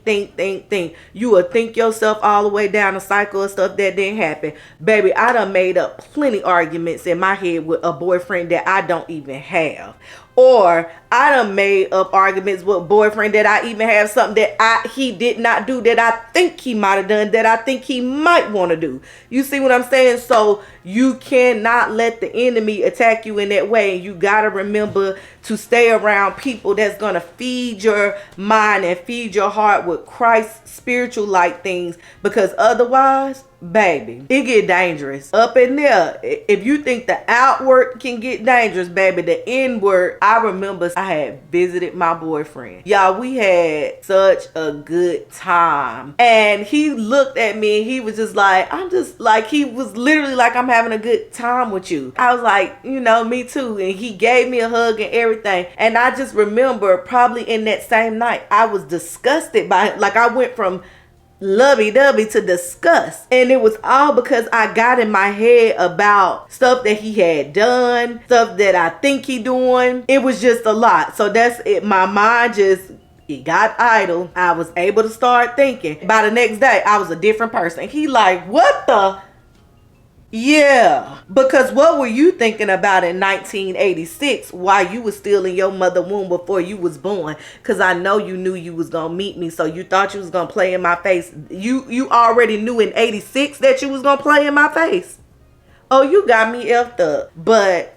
you will think yourself all the way down a cycle of stuff that didn't happen. Baby, I done made up plenty arguments in my head with a boyfriend that I don't even have. Or I done made up arguments with a boyfriend that I even have something that he did not do that I think he might have done, that I think he might want to do. You see what I'm saying? So you cannot let the enemy attack you in that way. And you got to remember to stay around people that's going to feed your mind and feed your heart with Christ's spiritual like things, because otherwise, baby, it get dangerous up in there. If you think the outward can get dangerous, baby, the inward. I remember I had visited my boyfriend. Y'all, we had such a good time. And he looked at me and he was just like, he was literally like, I'm having a good time with you. I was like, me too. And he gave me a hug and everything. And I just remember probably in that same night, I was disgusted by it. Like, I went from lovey-dovey to disgust, and it was all because I got in my head about stuff that he had done, stuff that I think he doing. It was just a lot. So that's it. My mind it got idle. I was able to start thinking. By the next day, I was a different person. He like, what the? Yeah, because what were you thinking about in 1986 while you was still in your mother womb before you was born? Because I know you knew you was going to meet me, so you thought you was going to play in my face. You already knew in 86 that you was going to play in my face. Oh, you got me effed up. But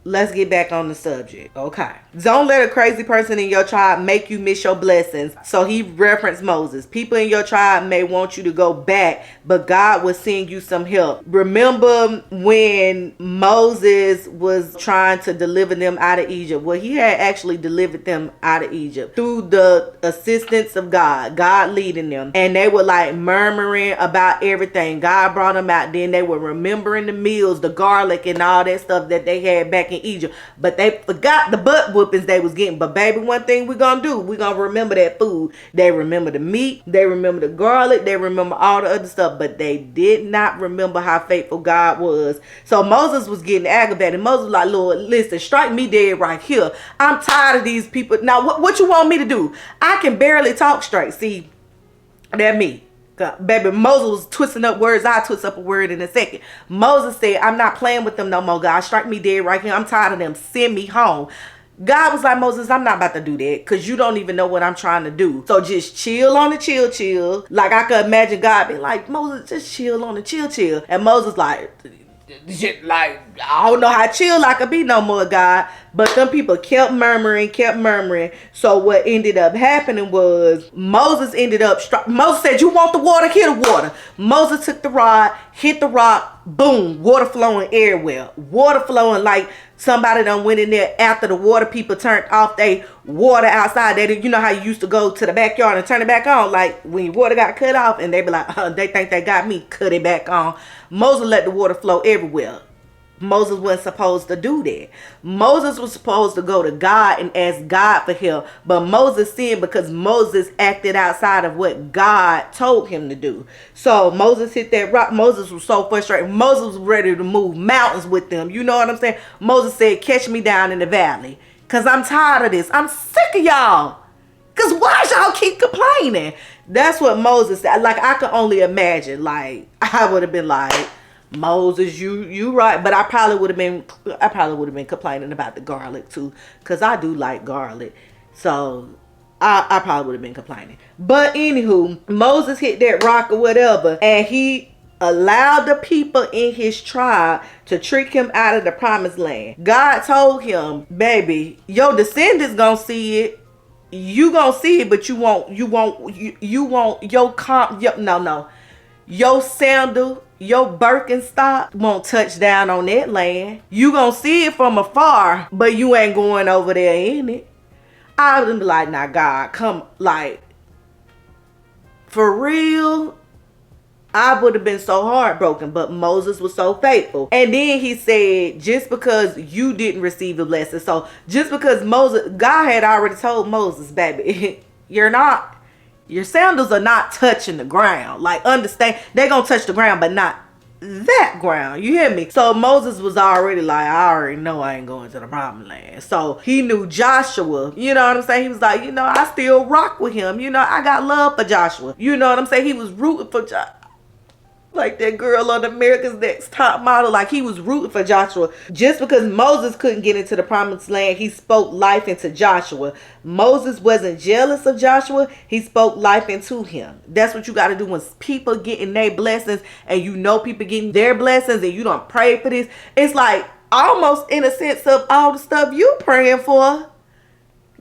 let's get back on the subject. Okay. Don't let a crazy person in your tribe make you miss your blessings. So he referenced Moses. People in your tribe may want you to go back, but God will send you some help. Remember when Moses was trying to deliver them out of Egypt? Well, he had actually delivered them out of Egypt through the assistance of God leading them. And they were like murmuring about everything. God brought them out. Then they were remembering the meals, the garlic and all that stuff that they had back in Egypt, but they forgot the butt whoopings they was getting. But baby, one thing we're gonna do, we're gonna remember that food. They remember the meat, they remember the garlic, they remember all the other stuff, but they did not remember how faithful God was. So Moses was getting aggravated. Moses was like, Lord, listen, strike me dead right here. I'm tired of these people. Now what you want me to do? I can barely talk straight. See, that me. Baby, Moses was twisting up words. I'll twist up a word in a second. Moses said, I'm not playing with them no more, God. Strike me dead right here. I'm tired of them. Send me home. God was like, Moses, I'm not about to do that because you don't even know what I'm trying to do. So just chill on the chill. Like I could imagine God being like, Moses, just chill on the chill. And Moses like I don't know how chill I could be no more, God. But them people kept murmuring. So what ended up happening was Moses said, you want the water? Hit the water. Moses took the rod, hit the rock, boom, water flowing everywhere. Water flowing like somebody done went in there after the water people turned off they water outside. You know how you used to go to the backyard and turn it back on? Like when your water got cut off and they be like, they think they got me, cut it back on. Moses let the water flow everywhere. Moses wasn't supposed to do that. Moses was supposed to go to God and ask God for help. But Moses sinned because Moses acted outside of what God told him to do. So Moses hit that rock. Moses was so frustrated. Moses was ready to move mountains with them. You know what I'm saying? Moses said, catch me down in the valley. Because I'm tired of this. I'm sick of y'all. Because why y'all keep complaining? That's what Moses said. Like, I could only imagine. Like, I would have been like, Moses, you right. But I probably would have been complaining about the garlic too, because I do like garlic. So I probably would have been complaining. But anywho, Moses hit that rock or whatever, and he allowed the people in his tribe to trick him out of the promised land. God told him, baby, your descendants gonna see it. You gonna see it, but you won't your sandal, your Birkenstock won't touch down on that land. You gonna see it from afar, but you ain't going over there in it. I would be like, nah, God, come, like, for real. I would have been so heartbroken, but Moses was so faithful. And then he said, just because you didn't receive the blessing, so just because God had already told Moses, baby, your sandals are not touching the ground. Like, understand, they're going to touch the ground, but not that ground. You hear me? So Moses was already like, I already know I ain't going to the promised land. So he knew Joshua. You know what I'm saying? He was like, I still rock with him. I got love for Joshua. You know what I'm saying? He was rooting for Joshua. Like that girl on America's Next Top Model. Like, he was rooting for Joshua. Just because Moses couldn't get into the promised land, he spoke life into Joshua. Moses wasn't jealous of Joshua. He spoke life into him. That's what you got to do when people getting their blessings and people getting their blessings and you don't pray for this. It's like almost in a sense of all the stuff you praying for,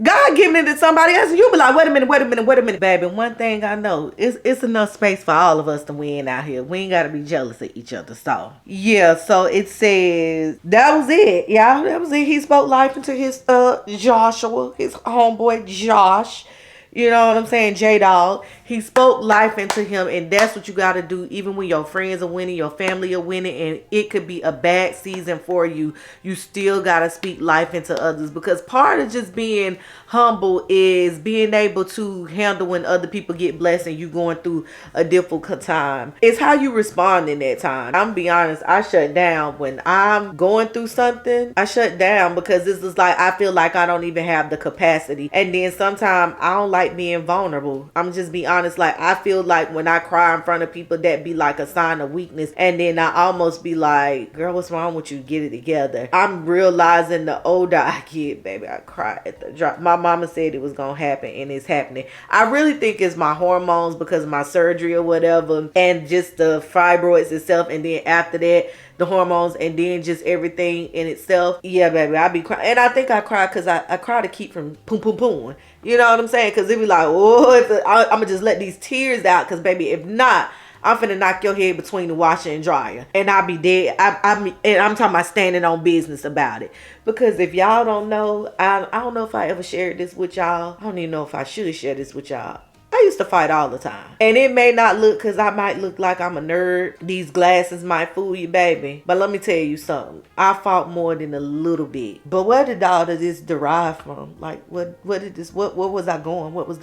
God giving it to somebody else, and you be like, wait a minute, baby. One thing I know, it's enough space for all of us to win out here. We ain't got to be jealous of each other. So, yeah, so it says, that was it, y'all. That was it. He spoke life into his Joshua, his homeboy Josh. You know what I'm saying? J-Dog. He spoke life into him, and that's what you got to do even when your friends are winning, your family are winning, and it could be a bad season for you. You still got to speak life into others, because part of just being humble is being able to handle when other people get blessed and you going through a difficult time. It's how you respond in that time. I'm gonna be honest, I shut down when I'm going through something. I shut down because this is like, I feel like I don't even have the capacity. And then sometimes I don't like being vulnerable. I'm just be honest. honest. Like, I feel like when I cry in front of people, that be like a sign of weakness. And then I almost be like, girl, what's wrong with you? Get it together. I'm realizing the older I get, baby, I cry at the drop. My mama said it was gonna happen, and it's happening. I really think it's my hormones because of my surgery or whatever, and just the fibroids itself, and then after that, the hormones, and then just everything in itself. Yeah, baby, I be crying. And I think I cry because I cry to keep from poom. You know what I'm saying? Because it be like, oh, I'm going to just let these tears out. Because, baby, if not, I'm finna knock your head between the washer and dryer. And I'll be dead. And I'm talking about standing on business about it. Because if y'all don't know, I don't know if I ever shared this with y'all. I don't even know if I should share this with y'all. I used to fight all the time. And it may not look, because I might look like I'm a nerd. These glasses might fool you, baby. But let me tell you something. I fought more than a little bit. But where did all of this derive from? Like, what was I going? What was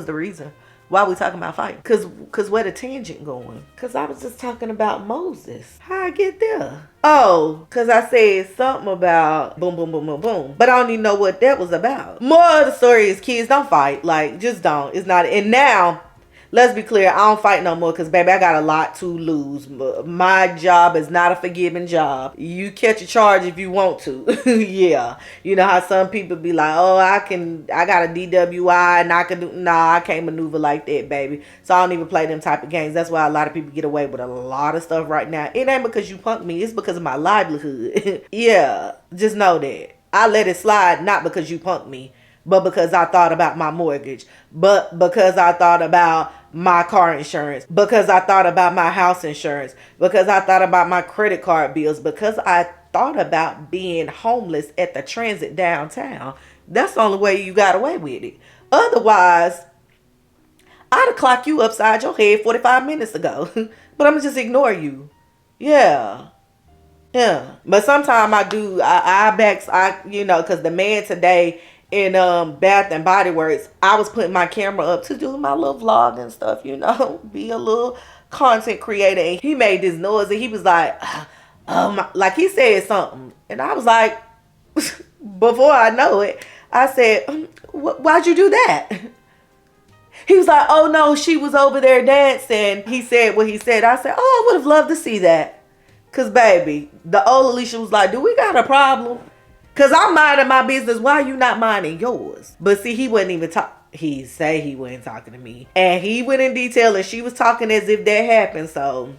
the reason? Why are we talking about fighting? Cause where the tangent going? Cause I was just talking about Moses. How I get there? Oh, cause I said something about boom. But I don't even know what that was about. More of the story is, kids, don't fight. Like, just don't. It's not. And now, let's be clear, I don't fight no more because, baby, I got a lot to lose. My job is not a forgiving job. You catch a charge if you want to. Yeah. You know how some people be like, oh, I got a DWI and I can do. Nah, I can't maneuver like that, baby. So I don't even play them type of games. That's why a lot of people get away with a lot of stuff right now. It ain't because you punked me. It's because of my livelihood. Yeah. Just know that. I let it slide not because you punked me, but because I thought about my mortgage, but because I thought about my car insurance, because I thought about my house insurance, because I thought about my credit card bills, because I thought about being homeless at the transit downtown. That's the only way you got away with it. Otherwise, I'd have clocked you upside your head 45 minutes ago. But I'm going to just ignore you. Yeah. But sometimes I do, because the man today in Bath and Body Works, I was putting my camera up to do my little vlog and stuff, be a little content creator. And he made this noise and he was like, like he said something. And I was like, before I know it, I said, why'd you do that? He was like, oh no, she was over there dancing. He said what he said. I said, oh, I would have loved to see that. Cause baby, the old Alisha was like, do we got a problem? Cause I'm minding my business. Why are you not minding yours? But see, he wasn't even talking. He say he wasn't talking to me. And he went in detail and she was talking as if that happened. So,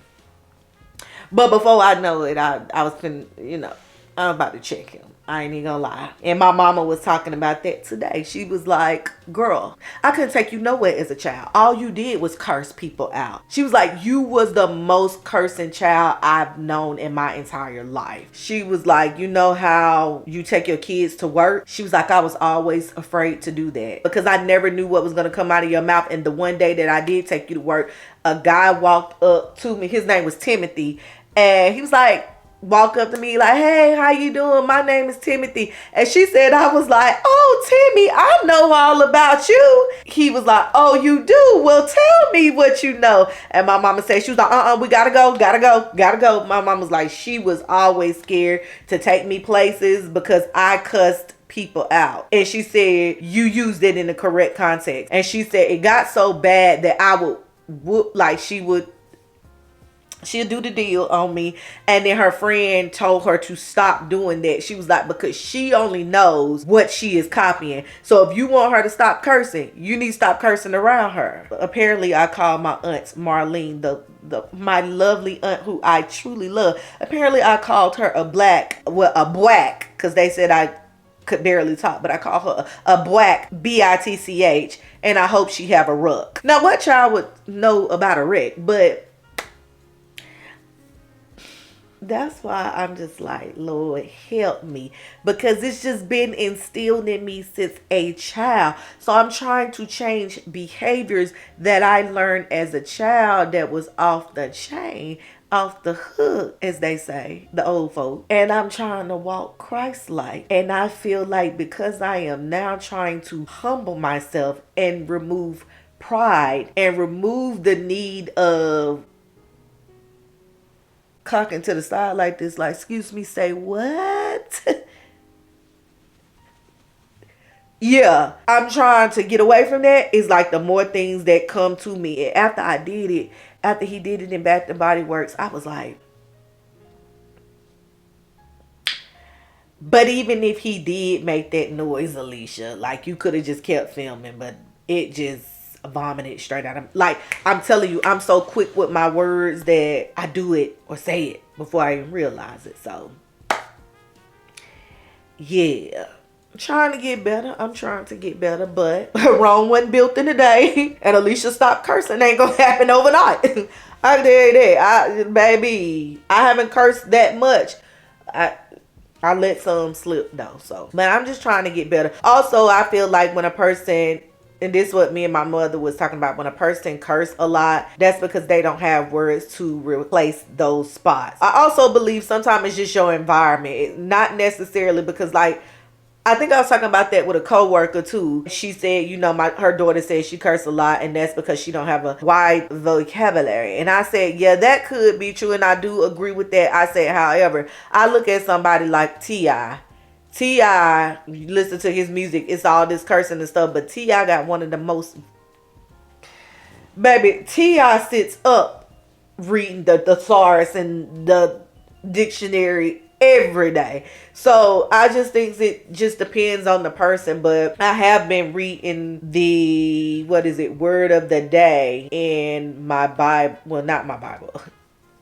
but before I know it, I was I'm about to check him. I ain't even gonna lie. And my mama was talking about that today. She was like, girl, I couldn't take you nowhere as a child. All you did was curse people out. She was like, you was the most cursing child I've known in my entire life. She was like, you know how you take your kids to work? She was like, I was always afraid to do that because I never knew what was gonna come out of your mouth. And the one day that I did take you to work, a guy walked up to me. His name was Timothy. And he was like, walk up to me like, hey, how you doing? My name is Timothy. And she said, I was like, oh, Timmy, I know all about you. He was like, oh, you do? Well, tell me what you know. And my mama said, she was like, we gotta go. My mom was like, she was always scared to take me places because I cussed people out. And she said, you used it in the correct context. And she said, it got so bad that I would whoop, like she'll do the deal on me. And then her friend told her to stop doing that. She was like, because she only knows what she is copying. So if you want her to stop cursing, you need to stop cursing around her. Apparently, I called my aunt Marlene, my lovely aunt who I truly love. Apparently, I called her a bwack, because they said I could barely talk, but I call her a bwack, bitch, and I hope she have a ruck. Now, what child would know about a wreck? But that's why I'm just like, Lord, help me. Because it's just been instilled in me since a child. So I'm trying to change behaviors that I learned as a child that was off the chain, off the hook, as they say, the old folk. And I'm trying to walk Christ-like. And I feel like because I am now trying to humble myself and remove pride and remove the need of cocking to the side like this, like, excuse me, say what? yeah, I'm trying to get away from that. It's like the more things that come to me. And after I did it, after he did it in Bath and Body Works, I was like, but even if he did make that noise, Alisha, like you could have just kept filming, but it just vomited straight out of, like, I'm telling you, I'm so quick with my words that I do it or say it before I even realize it. So yeah, I'm trying to get better. I'm trying to get better, but Rome wasn't built in a day. And Alisha stopped cursing. Ain't gonna happen overnight. I did that. Baby, I haven't cursed that much. I let some slip though. So, but I'm just trying to get better. Also, I feel like when a person, and this is what me and my mother was talking about, when a person curse a lot, that's because they don't have words to replace those spots. I also believe sometimes it's just your environment. Not necessarily because, like, I think I was talking about that with a coworker too. She said, you know, her daughter said she cursed a lot, and that's because she don't have a wide vocabulary. And I said, yeah, that could be true, and I do agree with that. I said, however, I look at somebody like T.I., you listen to his music, it's all this cursing and stuff, but T.I. got one of the most, baby, T.I. sits up reading the thesaurus and the dictionary every day. So I just think it just depends on the person. But I have been reading the word of the day in my Bible, well, not my Bible,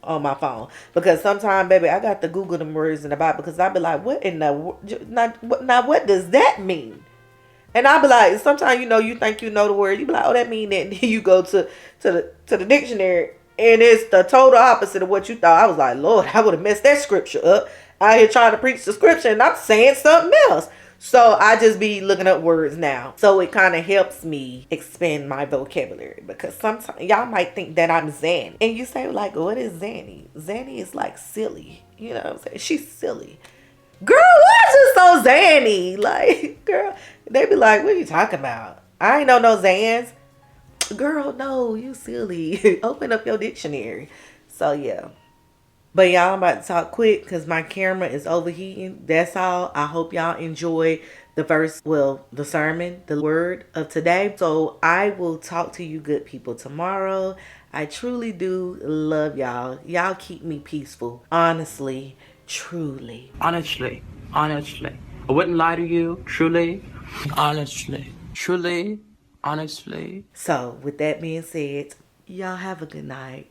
on my phone, because sometimes, baby, I got to Google them words in the Bible, because I be like, what in the now what does that mean? And I be like, sometimes, you know, you think you know the word, you be like, oh, that mean that, and then you go to the dictionary and it's the total opposite of what you thought. I was like, Lord, I would have messed that scripture up out here trying to preach the scripture, and I'm saying something else. So I just be looking up words now. So it kind of helps me expand my vocabulary, because sometimes y'all might think that I'm Zanny. And you say, like, what is Zanny? Zanny is like silly. You know what I'm saying? She's silly. Girl, why is it so Zanny? Like, girl, they be like, what are you talking about? I ain't know no Zans. Girl, no, you silly. Open up your dictionary. So yeah. But y'all, I'm about to talk quick because my camera is overheating. That's all. I hope y'all enjoy the sermon, the word of today. So I will talk to you good people tomorrow. I truly do love y'all. Y'all keep me peaceful. Honestly, truly. Honestly. I wouldn't lie to you. Truly. Honestly. Truly. Honestly. So with that being said, y'all have a good night.